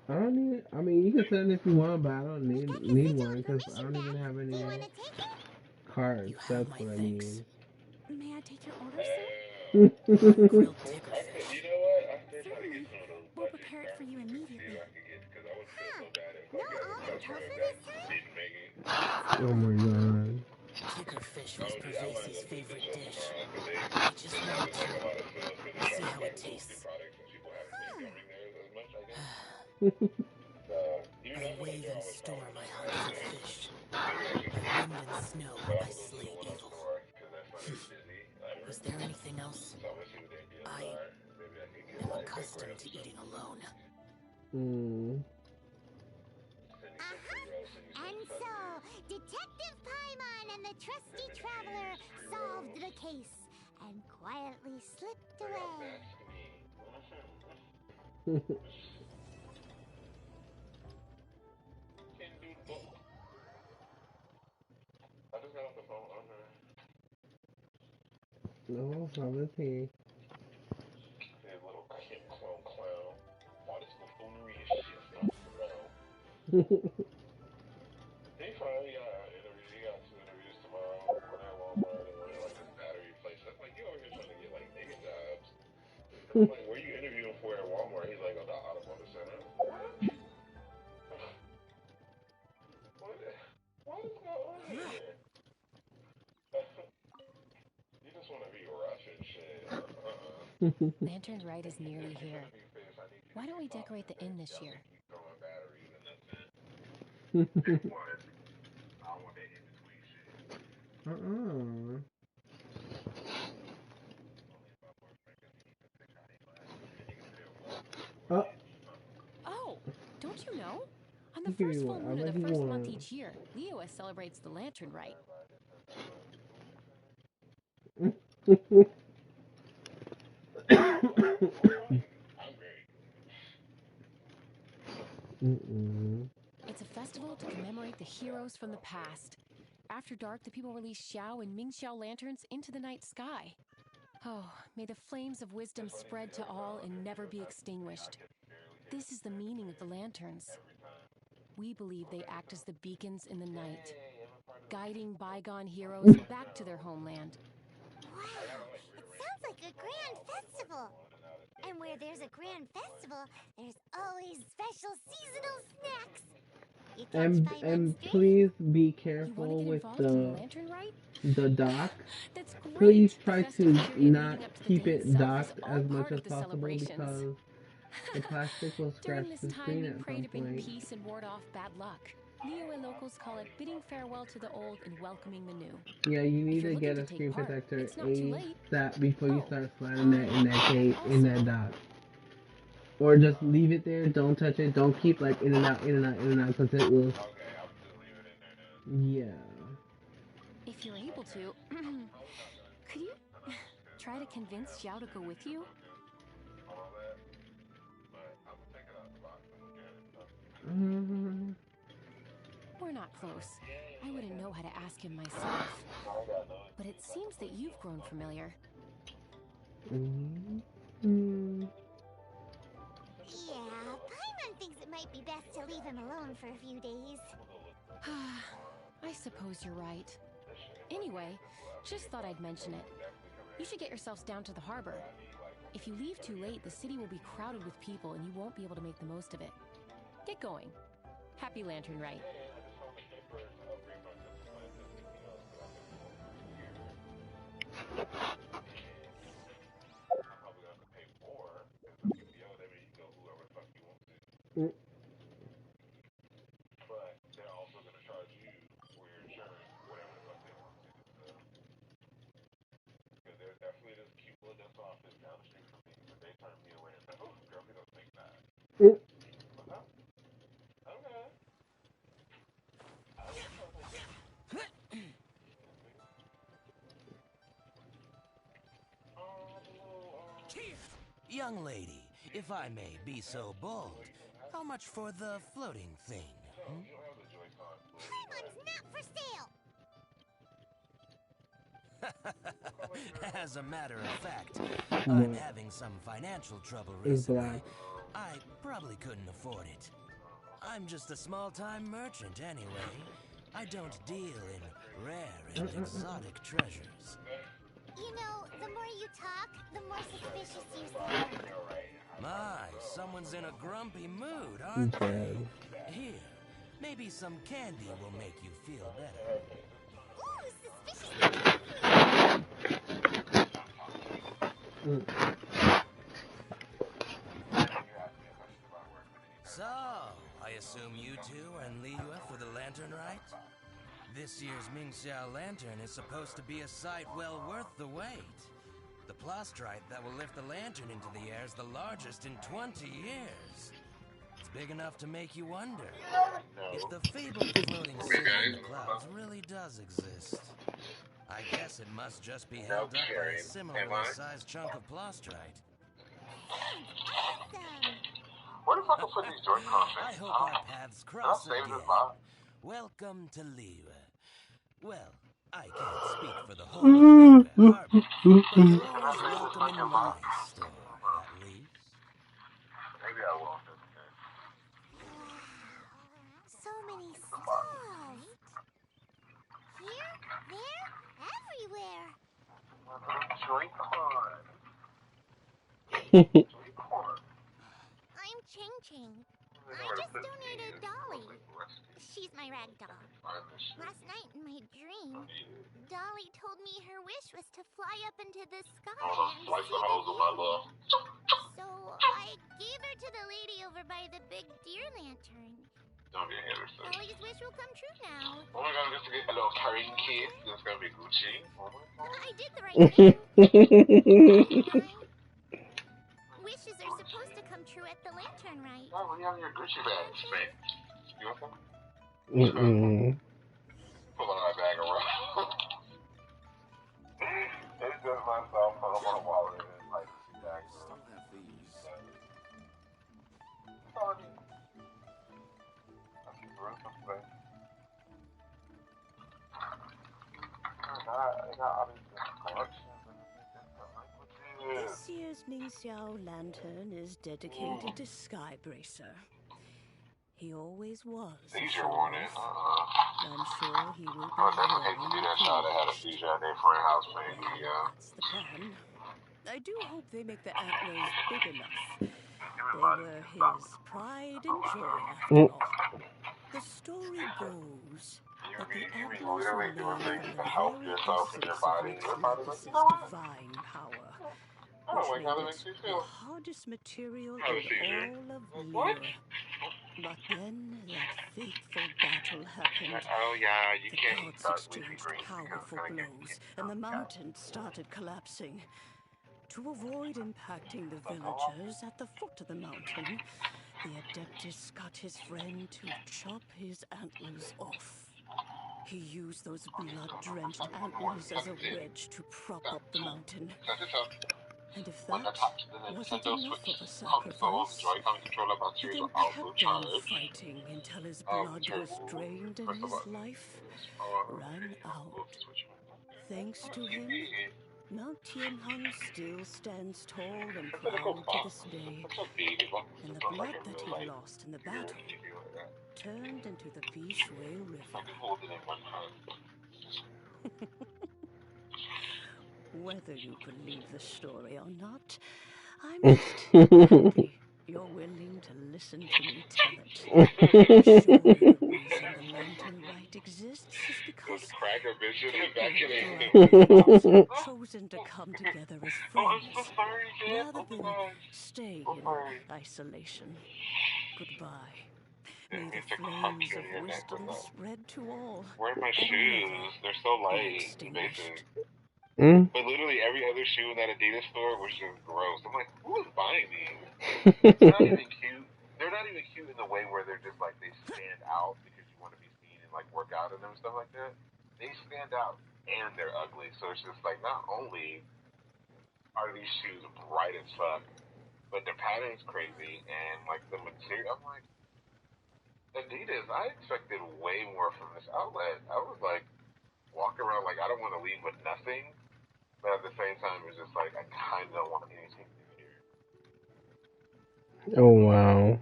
I don't need. I mean, you can send it if you want, but I don't need one because I don't even have any cards. That's what I mean. May I take your order, sir? Grilled ticker fish. You know what? I'm still trying to Certainly. get some of those We'll budget prepare it for you garments to see immediately. if I can get, because I would feel so bad if No like as a almond customer tofu that this time? didn't make it. Oh my god. Ticker fish was I might Pervasi's look at favorite this dish. one tomorrow because I just they want having like a to lot of sales because they're see trying to how like it boost tastes. new products and people haven't been coming there as much, I guess. Even I though wave they're and always store calling my us, hunt for fish. maybe I should With wind and snow, but I I'm gonna go to slay the one evil. store because that's not as busy ever. Was there anything else? So I'm gonna see what their deals I are. Maybe I can get am like accustomed to eating alone. And so, Detective Paimon and the trusty traveler solved the case and quietly slipped away. I just got off the phone. No, how is he? Hey, little Kim clown. Why this buffoonery and shit stuff around? He finally got an interview. He got 2 interviews tomorrow. One at Walmart and one at like this battery place. I'm like, you over here trying to get like nigga jobs. I'm like, where you interviewing for at Walmart? He's like, oh, the automotive center. What? What is going on here? You just want to be rough and shit. Lantern Rite is nearly here. Why don't we decorate the inn this year? Oh, don't you know? On the first full moon of the first month each year, Leos celebrates the Lantern Rite. It's a festival to commemorate the heroes from the past. After dark, the people release Xiao and Mingxiao lanterns into the night sky. Oh, may the flames of wisdom spread to all and never be extinguished. This is the meaning of the lanterns. We believe they act as the beacons in the night, guiding bygone heroes back to their homeland. Wow, it sounds like a grand festival. And where there's a grand festival, there's always special seasonal snacks. You catch And please be careful with the dock. Please try to not keep it docked as much as possible because the plastic will scratch the screen at some point. Peace and ward off bad luck. Liyue locals call it bidding farewell to the old and welcoming the new. Yeah, you need to get a screen protector ASAP before you start sliding that in that dock. Or just leave it there, don't touch it, don't keep like in and out, because it will. Yeah. If you're able to, could you try to convince Xiao to go with you? We're not close. I wouldn't know how to ask him myself. But it seems that you've grown familiar. Yeah, Paimon thinks it might be best to leave him alone for a few days. I suppose you're right. Anyway, just thought I'd mention it. You should get yourselves down to the harbor. If you leave too late, the city will be crowded with people and you won't be able to make the most of it. Get going. Happy Lantern Rite. But they're also going to charge you for your insurance, whatever the fuck they want to. Because there's definitely this cute little dental office down the street from me, but they turned me away and said, oh, girl, we don't take that. Okay. Young lady, if I may be so bold, how much for the floating thing? Paimon's not for sale! As a matter of fact, I'm having some financial trouble recently. I probably couldn't afford it. I'm just a small-time merchant anyway. I don't deal in rare and exotic treasures. You know, the more you talk, the more suspicious you seem. My, someone's in a grumpy mood, aren't they? Here, maybe some candy will make you feel better. Ooh, suspicious. So, I assume you two are in Liyue for the lantern, right? This year's Mingxiao lantern is supposed to be a sight well worth the wait. The plastrite that will lift the lantern into the air is the largest in 20 years. It's big enough to make you wonder if the fabled floating city in the clouds really does exist. I guess it must just be held up by a similarly sized chunk of plastrite. Awesome! Where the fuck I put these Joy-Con things? I hope our paths cross again. Welcome to Liyue. Well, I can't speak for the whole of Liyue Harbor, but you're always welcome in my store, at least. Maybe I won't. So many stuff. Here, there, everywhere. Joy-Con. I'm Ching Ching. I just donated Dolly. She's my rag doll. Last night in my dream, Dolly told me her wish was to fly up into the sky and see the view. So I gave her to the lady over by the big deer lantern. Don't be a hater, sis. Dolly's wish will come true now. Oh my god, I'm just gonna get a little carrying case. It's gonna be Gucci. Oh my god. I did the right thing. Wishes are supposed to come true at the lantern, right? Oh, we have your Gucci bag, Spain. You want some? Pull my bag around. It's just myself, put them on the wallet and like bag. Still have these. This year's Mingxiao lantern is dedicated to Skybracer. He always was. Seizure warning. I'm sure he will be I definitely hate to be that child that had a seizure at their friend's house, maybe, That's the plan. I do hope they make the antlers big enough. They were his pride and joy after all. The story goes that the antlers were made from the very essence of mechanicus' divine power, which made it the hardest material in all of Liyue. But then that fateful battle happened. Oh, yeah, you The can't gods exchanged powerful blows, and the mountain started collapsing. To avoid impacting the villagers at the foot of the mountain, the Adeptus got his friend to chop his antlers off. He used those blood-drenched antlers as a wedge to prop up the mountain. And if that wasn't enough of a sacrifice, then he kept on fighting until his blood was drained and his life ran out. Thanks to him, Mount Tianheng still stands tall and proud to this day, and the blood that he lost in the battle turned into the Vishui River. Whether you believe the story or not, I'm just happy you're willing to listen to me tell it. Surely the reason the Lantern Rite exists is because people have chosen to come together as friends rather than stay in isolation. Goodbye. May the flames of wisdom spread to all. Where are my shoes? They're so light and basic. But literally every other shoe in that Adidas store was just gross. I'm like, who is buying these? They're not even cute. They're not even cute in the way where they're just like, they stand out because you want to be seen and like work out in them and stuff like that. They stand out and they're ugly. So it's just like, not only are these shoes bright as fuck, but the pattern's crazy and like the material. I'm like, Adidas. I expected way more from this outlet. I was like walking around like I don't want to leave with nothing, but at the same time, it's just like I kind of don't want anything new here. Oh wow.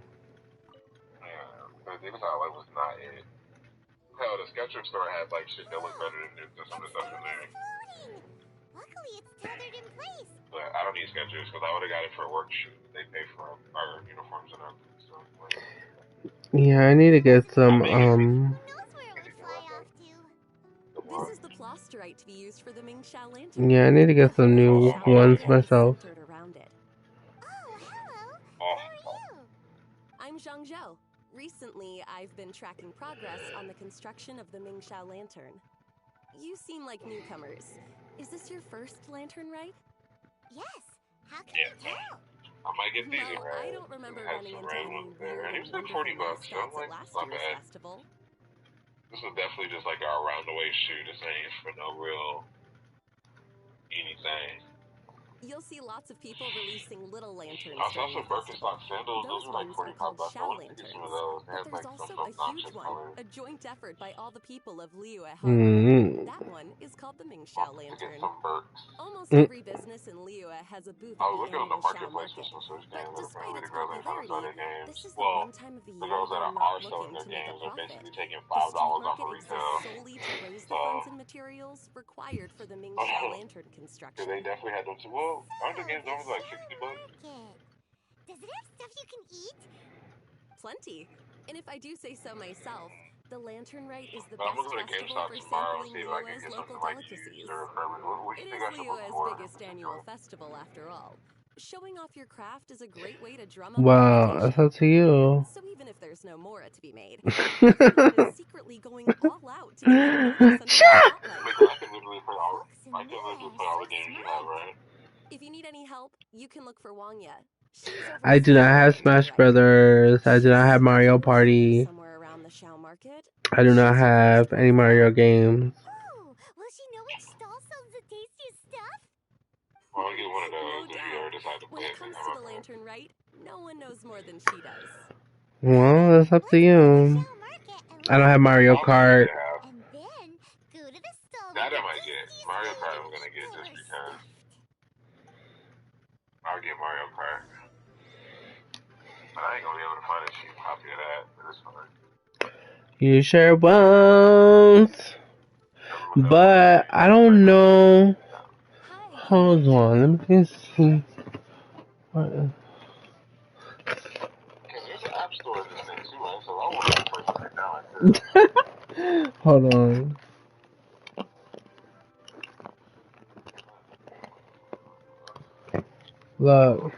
Yeah, the Adidas outlet was not it. Hell, the Skechers store had like shit that looked better than some of the stuff in there. Luckily, it's tethered in place. But I don't need Skechers because I would have got it for a work shoot. They pay for our uniforms and everything. So like, Yeah, I need to get some This is the plasterite to be used for the Mingxiao lantern. yeah, I need to get some new ones myself. Around it. Oh, hello. Who are you? I'm Zhang Zhou. Recently, I've been tracking progress on the construction of the Mingxiao lantern. You seem like newcomers. Is this your first lantern ride? Yes. How can you tell? I might get these Well, right. I don't remember Have running some into red any ones there. weird And it and was like wonderful $40, so I'm mascots like, at last it's not year's bad. festival. This was definitely just like a around the way shoot. This ain't for no real anything. You'll see lots of people releasing little lanterns I saw during some the festival. Birkenstock sandals. Those were like Those are $45. called I Xiao wanted to get some of lanterns. those. They But had there's like also some a huge obnoxious one, colors. a joint effort by all the people of Liyue Harbor. Mm. That one is called the Mingxiao lantern. Some Birks. Almost Mm. every business in Liyue has a booth I at was the looking on the annual Xiao marketplace for market. some Switch But games, but despite apparently its the girls ain't trying to sell popularity, their games. this is the Well, one time of the the year girls that they're are not selling looking their to make a games are profit. basically taking The $5 street off market retail. exists solely to raise the funds and materials required for the Mingxiao lantern construction. They definitely had them too. Well, aren't the games normally like $60? Does it have stuff you can eat? Plenty. And if I do say so myself, the Lantern Rite is the But I'm best gonna go to festival GameStop for tomorrow and sampling see if I can Liyue's get local something like delicacies. used or refurbished. What It you is think I should look Liyue's for? biggest annual festival, after all. Showing off your craft is a great way to drum up Well, reputation. that's up to you. So even if there's no Mora to be made, everyone is secretly going all out to get their products under the spotlight. I can literally play all the games you have, right? If you need any help, you can look for Wangya. She's I do not have overseeing the Smash Lantern Rite. Brothers. I do not have Mario Party. Somewhere around the Xiao market. I do not have any Mario games. Oh, will she know which stall sells the tastiest stuff? Well, I'll get one of those if you doubt. ever decide to When play it comes to the Lantern Rite, no one knows more than she does. Well, that's up to you. I don't have Mario Kart. And then go to the stall. That I might get. Mario Kart I'm gonna get just because. I'll get Mario Kart. But I ain't gonna be able to find a cheap copy of that. But it's fine. You sure won't. But I don't know. Hold on, let me see. What? Because there's an app store in this thing too, right? So I want to play right now. I could. Hold on. Look.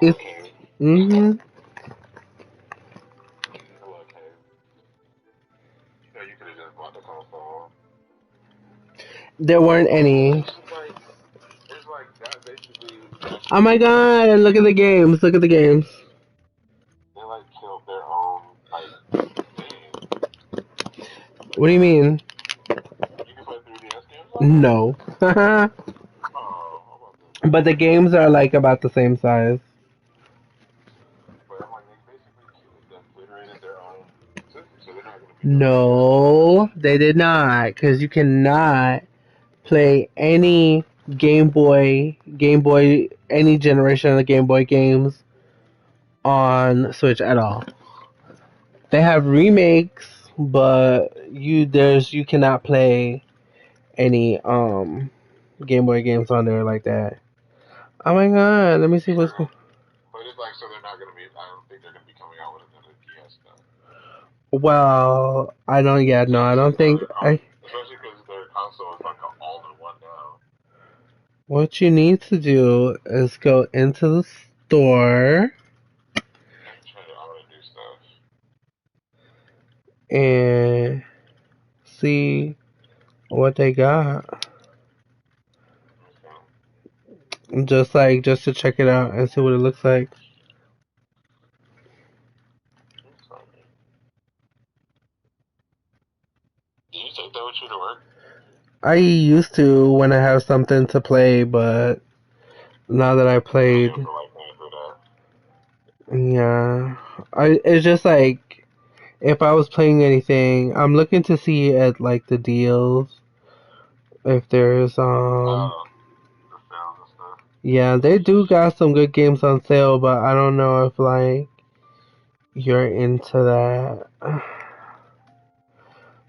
It's There weren't any. Oh my god, look at the games, look at the games. They like killed their own game. What do you mean? You can play 3DS games? No. But the games are like about the same size. But I'm like, they basically obliterated their own system, so they're not going to be No, they did not, because you cannot play any Game Boy, any generation of the Game Boy games on Switch at all. They have remakes, but you cannot play any Game Boy games on there like that. Oh my god, let me see what's going. But it's like, so they're not going to be, I don't think they're going to be coming out with another DS stuff. Well, I don't think. Especially because their console is like an all-in-one now. What you need to do is go into the store I'm trying to do stuff. and see what they got. Just to check it out and see what it looks like. Did you take that with you to work? I used to when I have something to play, but now that I played, yeah, it's just like if I was playing anything, I'm looking to see at like the deals if there's yeah, they do got some good games on sale, but I don't know if like you're into that.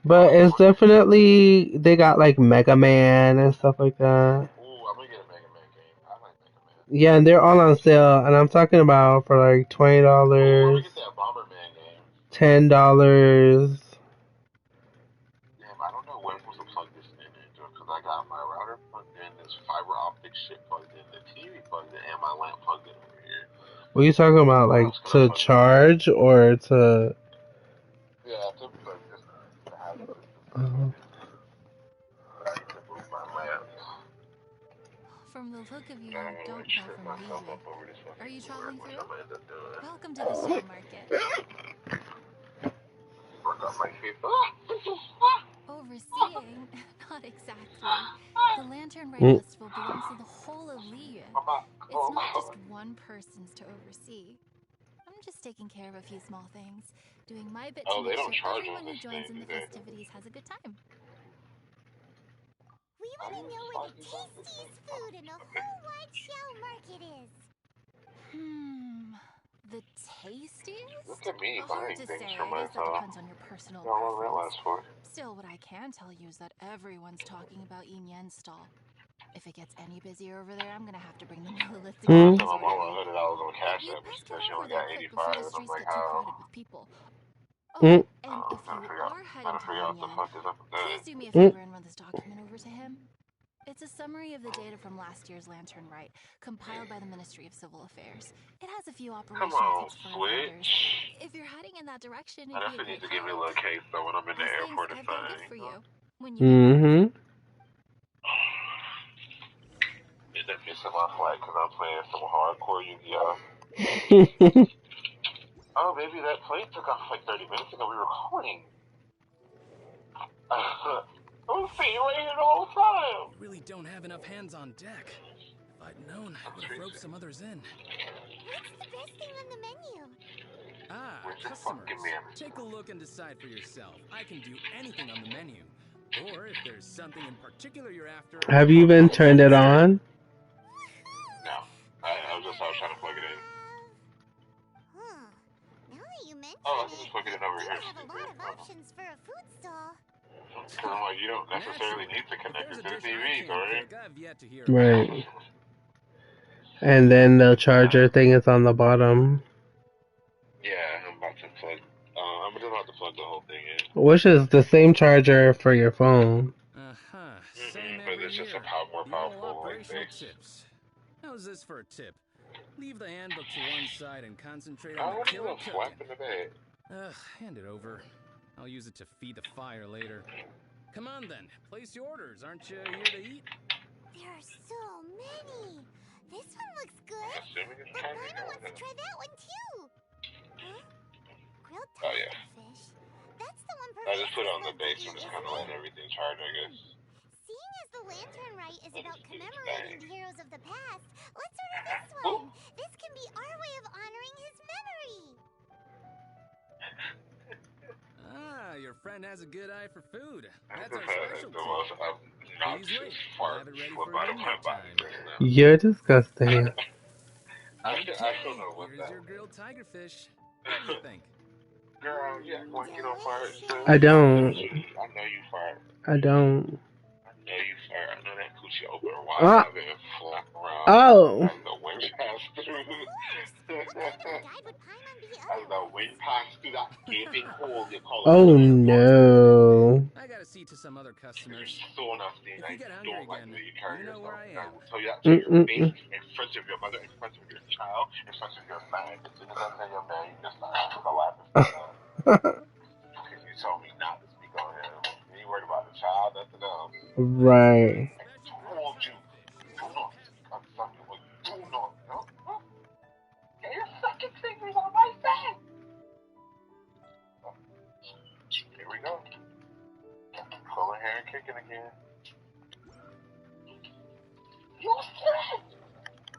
But it's definitely they got like Mega Man and stuff like that. Yeah, and they're all on sale, and I'm talking about for like $20, $10. Damn, I don't know when I'm supposed to plug this in because I got my router plugged in, this fiber optic shit plugged in, the TV plugged in, and my lamp plugged in over here. What are you talking about? Like to charge or to? Yeah, to plug this to have this. I need to move my lamp. From the look of you, you don't hail from Liyue. Are you traveling through? Welcome to the shell market. Overseeing? Not exactly. The Lantern Rite Festival belongs to the whole of Liyue. It's not just one person's to oversee. I'm just taking care of a few small things, doing my bit to make sure everyone who joins in the festivities has a good time. We want to know where the tastiest food in the whole wide shell market is. The tastiest? Look at me Hard buying to things say. for I guess that myself. depends on your personal How long that last for? Still, what I can tell you is that everyone's talking about Yin stall. If it gets any busier over there, I'm gonna have to bring the Lilith to I sent my mama $100 on Cash App, but she said she only got 85, and I'm like, how? With people. Mm. And I'm if you are heading to figure out what the Yin, fuck is up with that. please do me a favor and run this document over to him. It's a summary of the data from last year's Lantern Rite, compiled by the Ministry of Civil Affairs. It has a few operational tips for vendors. If you're heading in that direction, I definitely need to give me a little case though when I'm in the airport or something. for you. When you Mm-hmm. End up missing my flight because I'm playing some hardcore Yu-Gi-Oh. Oh, baby, that plane took off like 30 minutes ago. We were recording. I was sitting right here the whole time. You really don't have enough hands on deck. If I'd known, I would have roped some others in. What's the best thing on the menu? Customers. Take a look and decide for yourself. I can do anything on the menu. Or if there's something in particular you're after... Have you even turned it on? No. I was trying to plug it in. Now that you mention I can just plug it in over here. have a lot of options for a food stall. Because I'm like, you don't necessarily need to connect it to the TV, right? Right. And then the charger thing is on the bottom. Yeah, I'm about to plug. I'm just about to plug the whole thing in. Which is the same charger for your phone. But it's just a more powerful like base. Tips. How's this for a tip? Leave the handbook to one side and concentrate on the killer cooking. Hand it over. I'll use it to feed the fire later. Come on then, place your orders. Aren't you here to eat? There are so many. This one looks good. But Paimon wants to try that one too. Huh? Grilled tigerfish. That's the one I just put it on the base and just kind of letting everything charge, I guess. Seeing as the Lantern Rite is about commemorating the heroes of the past, let's order this one. This can be our way of honoring his memory. Your friend has a good eye for food. That's our specialty. Please wait. I'll have it ready for you in no time. You're disgusting. I don't know what Here's your grilled tigerfish. What do you think? Girl, you act like you don't fart too. I don't. I know you fart. I don't. I know you fart. I know that coochie open wide and flap around. Oh. As the wind passed through. As the wind passed through that gaping hole you call it. Oh no. I gotta see to some other customers. So nasty. If you get hungry again, you know where I am. I will tell you that to your face, in front of your mother, in front of your child, in front of your man. As soon as I tell your man, you just start having a laugh. Because you told me not to speak on him. You worried about the child, that's enough. Right. I told you, do not speak on something. Do not. Get your fucking fingers on my face. Here we go. Pulling hair and kicking again.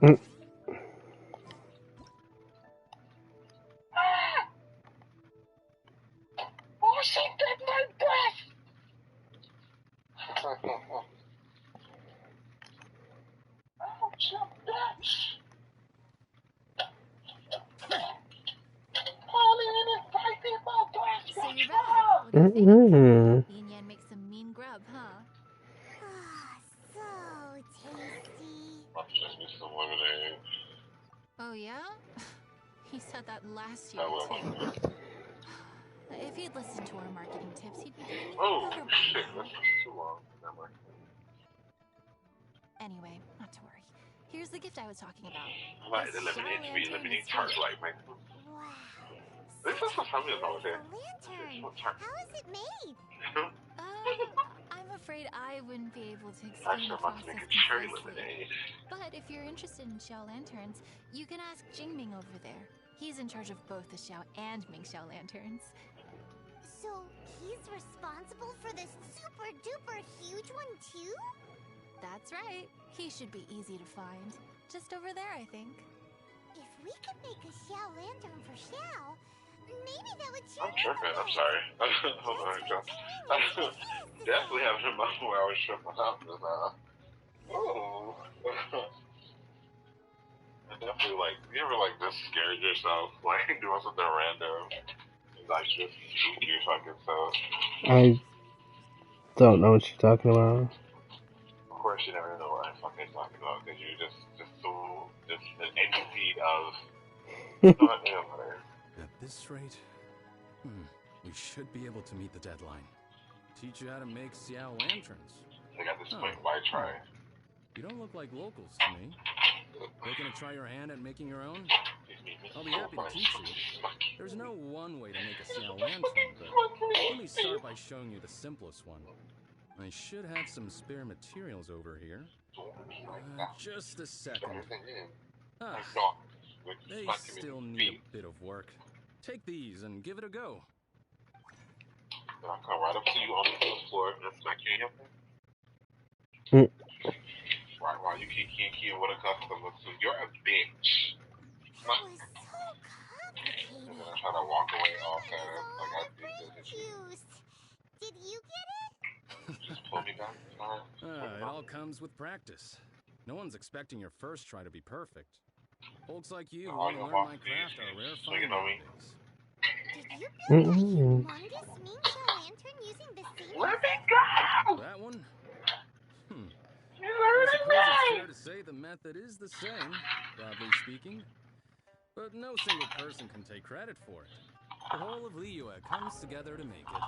Mm. Oh, she took my breath! Oh, you bitch! Pauline is fighting for breath! So you're back. What do you think? Yin Yan makes some mean grub, huh? So tasty. I'm just need some lemonade. Oh yeah? He said that last year I will. too. If he'd listened to our marketing tips, he'd be doing Oh, better by shit, now. that's too long. Never mind. Anyway, not to worry. Here's the gift I was talking about. Like, the This lemonade shower to be lantern lemonade is tart, for you. like, man. Wow. This is for some reason over A there. lantern. How is it made? I'm afraid I wouldn't be able to explain Actually, the I'm about to make process a cherry concisely. lemonade. But if you're interested in Xiao lanterns, you can ask Jingming over there. He's in charge of both the Xiao and Mingxiao lanterns. So he's responsible for this super duper huge one too? That's right. He should be easy to find. Just over there, I think. If we could make a Xiao lantern for Xiao, maybe that would cheer I'm tripping, I'm sorry. Hold on, John. Definitely having a moment where I was tripping out just now. Oh. I definitely, like, you ever, like, just scared yourself, like, doing something random, and, like, just shoot your fucking self. I don't know what you're talking about. Of course, you never know what I'm fucking talking about, because you're just an entity of, whatever. At this rate, we should be able to meet the deadline. Teach you how to make Xiao lanterns. They got this quick by try. You don't look like locals to me. Looking to try your hand at making your own? I'll be happy to teach you. There's no one way to make a Xiao lantern, but let me start by showing you the simplest one. I should have some spare materials over here. Just a second. They still need a bit of work. Take these and give it a go. I'll come right up to you on the first floor and smack you in your face. Right, while you keep with a customer, so you're a bitch. That was so complicated. And then I try to walk away all fast, like I did this. Did you get it? Just pull me back. It all comes with practice. No one's expecting your first try to be perfect. Folks like you who want to learn my craft are rare find nowadays. Did you build that humongous Mingxiao lantern using the same Let me go! That one? You I learned suppose it's fair to say the method is the same, broadly speaking. But no single person can take credit for it. The whole of Liyue comes together to make it.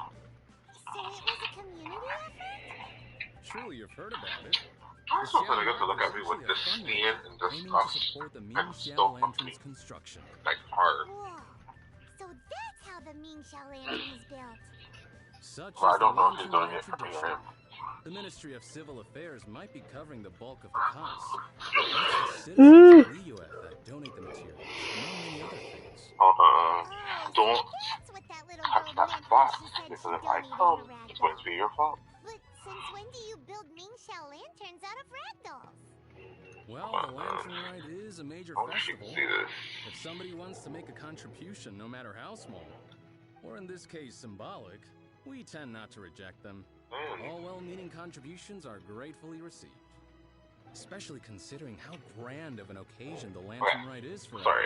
So it was a community effort? Surely you've heard about it. I just want to get to look at me with disdain and disgust. I'm still fucking construction. like hard. Whoa. So that's how the Mingxiao lantern is built. Such Well, I is don't the know if he's doing lantern it for me or tradition. him. The Ministry of Civil Affairs might be covering the bulk of the costs. It's the citizens of Liyue that donate the materials, among many other things. Don't touch that spot, because if I come, it's going to be your fault. But since when do you build Mingxiao lanterns out of ragdolls? Well, the Lantern Rite is a major festival. If somebody wants to make a contribution, no matter how small, or in this case symbolic, we tend not to reject them. All well-meaning contributions are gratefully received. Especially considering how grand of an occasion the Lantern Rite is for everyone.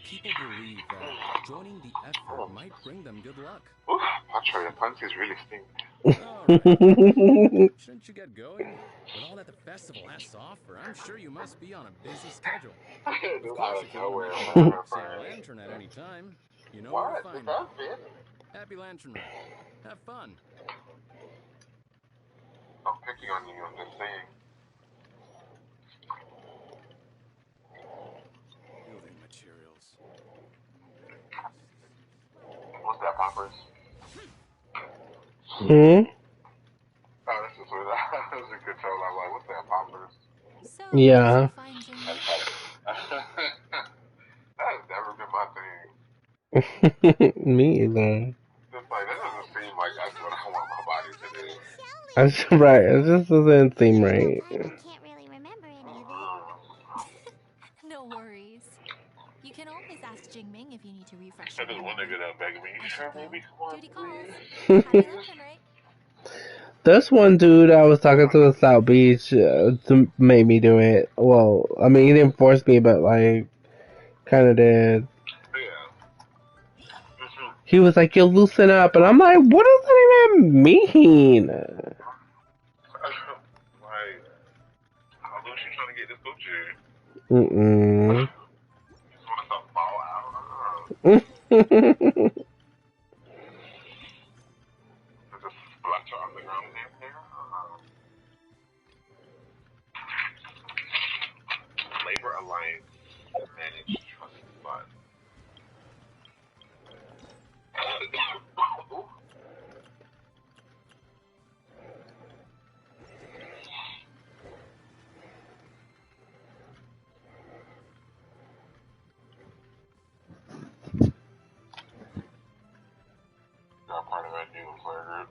People believe that joining the effort might bring them good luck. Oof, Patrick, the punches really stink. Alright. Shouldn't you get going? With all that the festival has to offer, I'm sure you must be on a busy schedule. Of course, if you want to see a lantern at any time, you know where to find me. Happy Lantern Rite. Have fun. I'm picking on you, I'm just saying. Building materials. What's that, Poppers? Hmm? Oh, this is what that was a good tell. I'm like, what's that, Poppers? So, Yeah. That has never been my thing. Me either. Just like, that doesn't seem like that's what I want my body to do. That's right. It just doesn't seem right. Can't really remember any of it. can always ask Jingming if you need to refresh There's your one memory. nigga that begged me, I should sure, go. maybe come on, Duty calls. please. Happy lantern, right? There's one dude I was talking to in South Beach to make me do it. Well, I mean, he didn't force me, but like, kind of did. Yeah. He was like, "You'll loosen up," and I'm like, "What does that even mean?" Like, how loose you trying to get this coochie? Mm-mm. You just want to fall out? Just splatter on the ground here? Labor Alliance managed trust fund. Got part of that new employer group.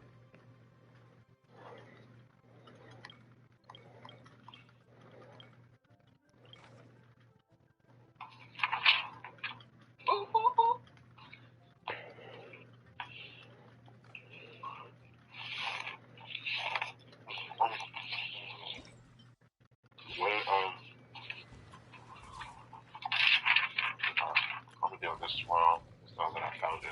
I'm gonna deal with this tomorrow. It's not that I found it.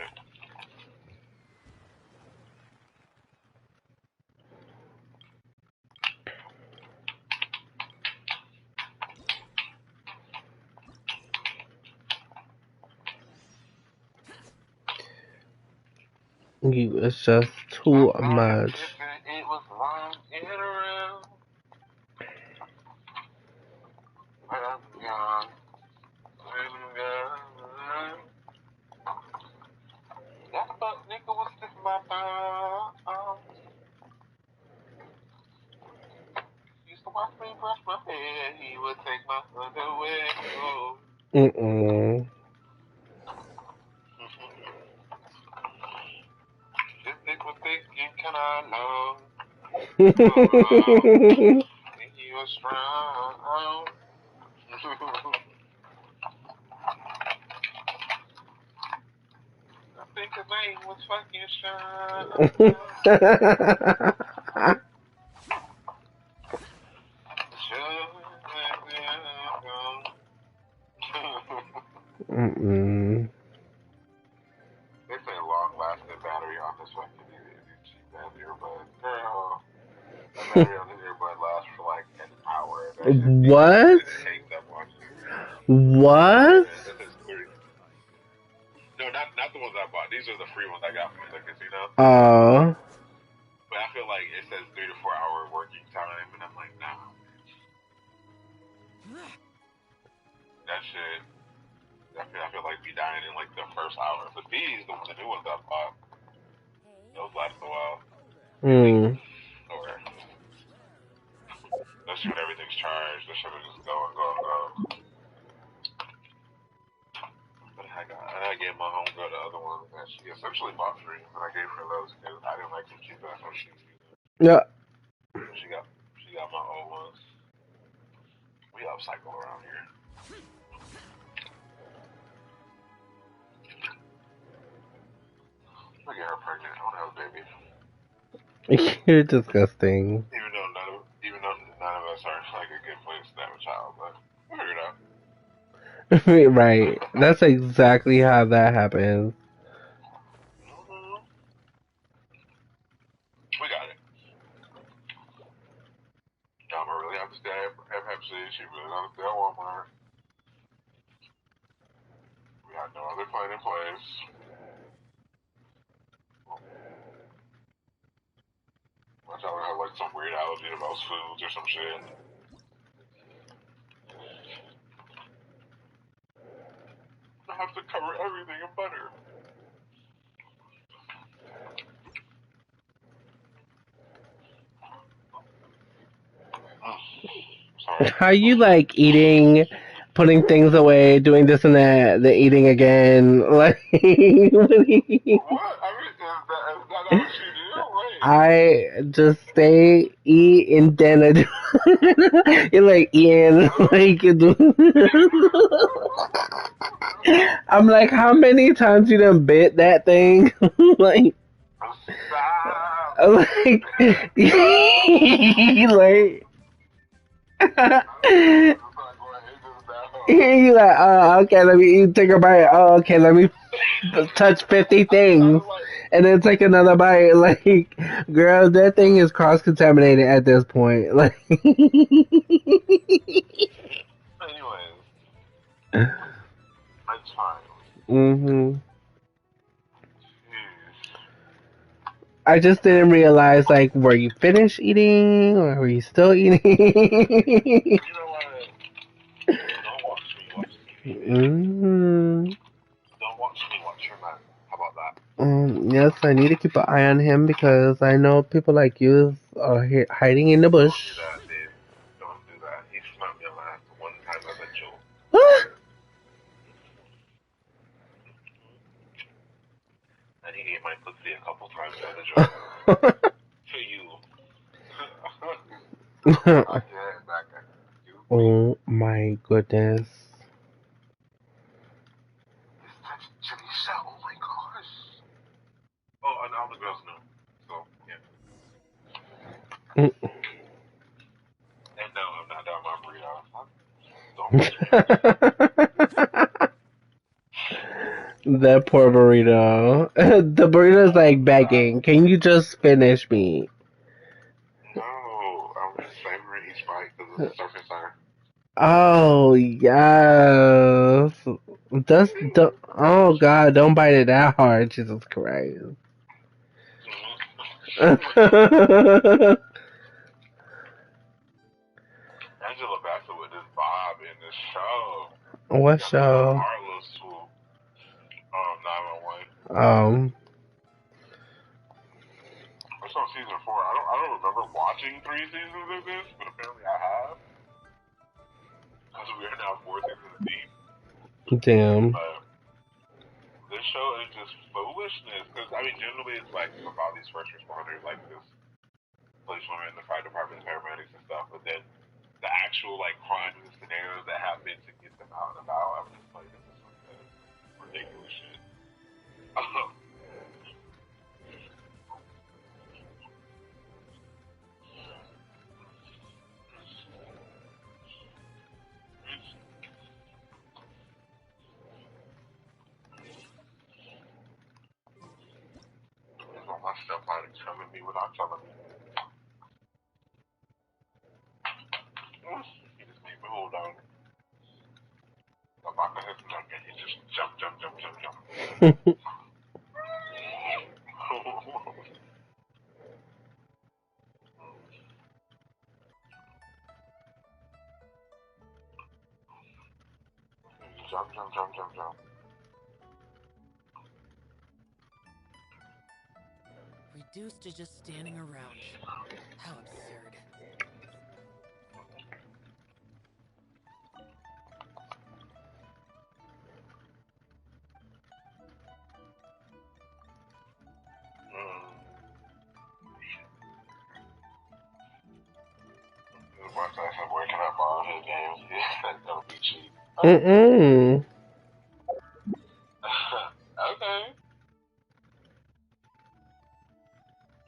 It's just too much. It was long in around. But I'm gone. That fuck nigga was sticking my thumb. Used to watch me brush my hair. He would take my underwear. Oh. Mm-mm. This dick was thick and kinda long. And he was strong. I think his name was fucking Sean. Mm-mm. They say long-lasting battery on this fucking cheap ass earbud. Girl, that battery on this earbud lasts for like an hour. What? It hangs up on you. What? Yeah, this is 30. No, not the ones I bought. These are the free ones I got from the casino. Oh. But I feel like it says 3 to 4 hour working time, and I'm like, nah. That shit. I feel like be dying in like the first hour. But these, the new ones I bought, those last a while. Or especially when everything's charged, this shit will just go and go and go. But I gave my homegirl the other one that she essentially bought for me, but I gave her those because I didn't like to keep that so she Yeah. She got my old ones. We upcycle around here. I get her pregnant. I want to have a baby. You're disgusting. Even though none of us are like a good place to have a child, but we'll figure it out. Right. That's exactly how that happens. We got it. Y'all really have to stay at Pepsi. She really have to stay at Walmart. We had no other plan in place. Watch out, we have like some weird allergy to most foods or some shit. I have to cover everything in butter. How you like eating, putting things away, doing this and that, the eating again? Like, what? I mean, is that what you do? Wait. I just stay, eat, and then I do. You're like eating, like you do. I'm like, how many times you done bit that thing? Like, like, like. You like, oh, okay, let me take a bite. Oh, okay, let me touch 50 things. And then take another bite. Like, girl, that thing is cross contaminated at this point. Like, Anyways, that's fine. mhm. I just didn't realize, like, were you finished eating or were you still eating? You know what? Don't watch me watch TV. Don't watch me watch your man. How about that? Yes, I need to keep an eye on him because I know people like you are hiding in the bush. Don't do that, Dave. Don't do that. He smacked me on my ass one time as a joke. And he ate my pussy a couple times as a joke. To you. Oh my goodness. Janisha, oh my gosh. Oh, and all the girls know. So, yeah. And no, I'm not down my burrito. That poor burrito. The burrito's like begging. Can you just finish me? No, I'm just savoring each bite because it's surface fire. Oh yes. Oh God! Don't bite it that hard, Jesus Christ. Angela Bassett with this Bob in this show. What show? Heartless swoop. 911. It's on season 4. I don't remember watching 3 seasons of this, but apparently I have. Because we are now 4 seasons deep. Damn. But this show is just foolishness. Because, I mean, generally it's like about these first responders, like this policewoman in the fire department, paramedics and stuff. But then the actual, like, crimes and scenarios that happen to get them out and about, I'm just like, this is some ridiculous shit. My stepfather telling me without telling me. He just made me hold on. The back of his neck and he just jump. jump. Reduced to just standing around. How absurd. Once I started working at ball head games, don't be cheap. Okay.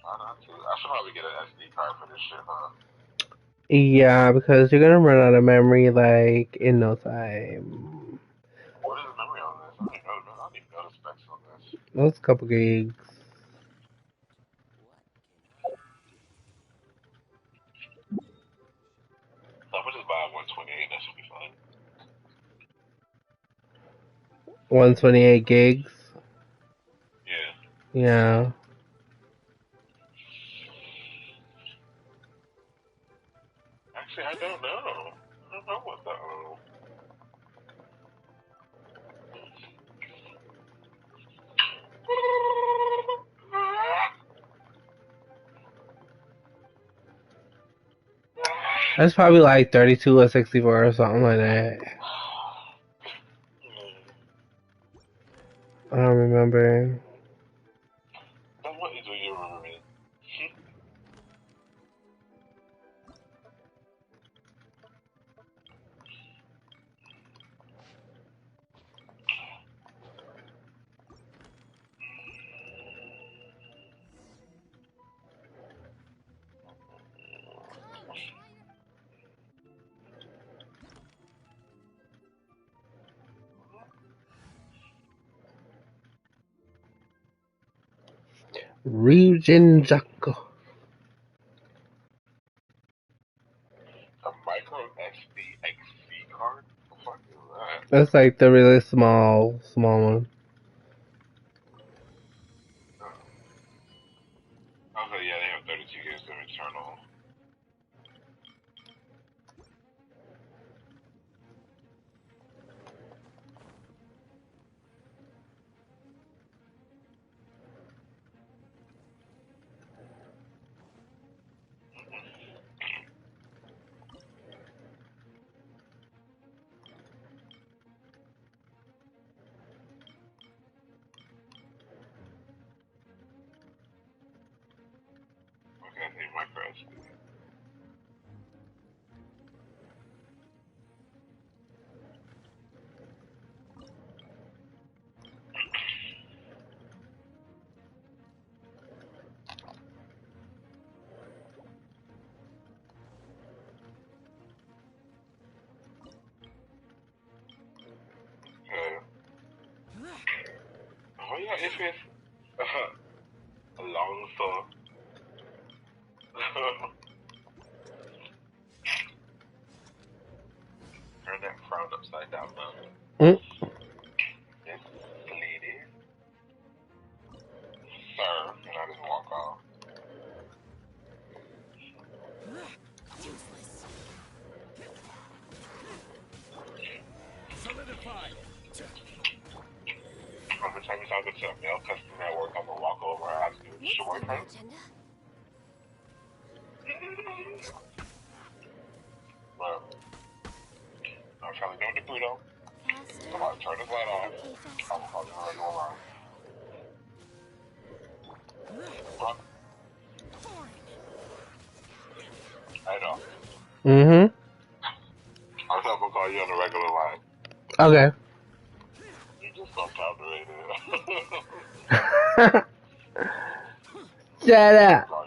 Try not to. I should probably get an SD card for this shit, huh? Yeah, because you're gonna run out of memory like in no time. What is the memory on this? I don't even know the specs on this. That's a couple gigs. I'm gonna just buy 128. That should be fine. 128 gigs. Yeah. Yeah. Actually, I don't know. I don't know what the That's probably like 32 or 64 or something like that. I don't remember. What do you remember? Ryujin Jaco. A micro SD XC card? What the fuck is that? That's like the really small one. Okay, yeah, they have 32 gigs of internal. Okay, I think micro SD. Oh yeah, if it's a long saw. Turn that frown upside down now. This lady. Sir, and I just walk off. Useless. Solidified. Every time you talk to a male customer at work, I'm gonna walk over and ask you, is your boyfriend? Well, I'm trying to do the Pluto. Come on, turn this light off. I'm fucking ready to run. I know. Mm-hmm. I'm not gonna call you on the regular line. Okay. You just so captivated. Shut up.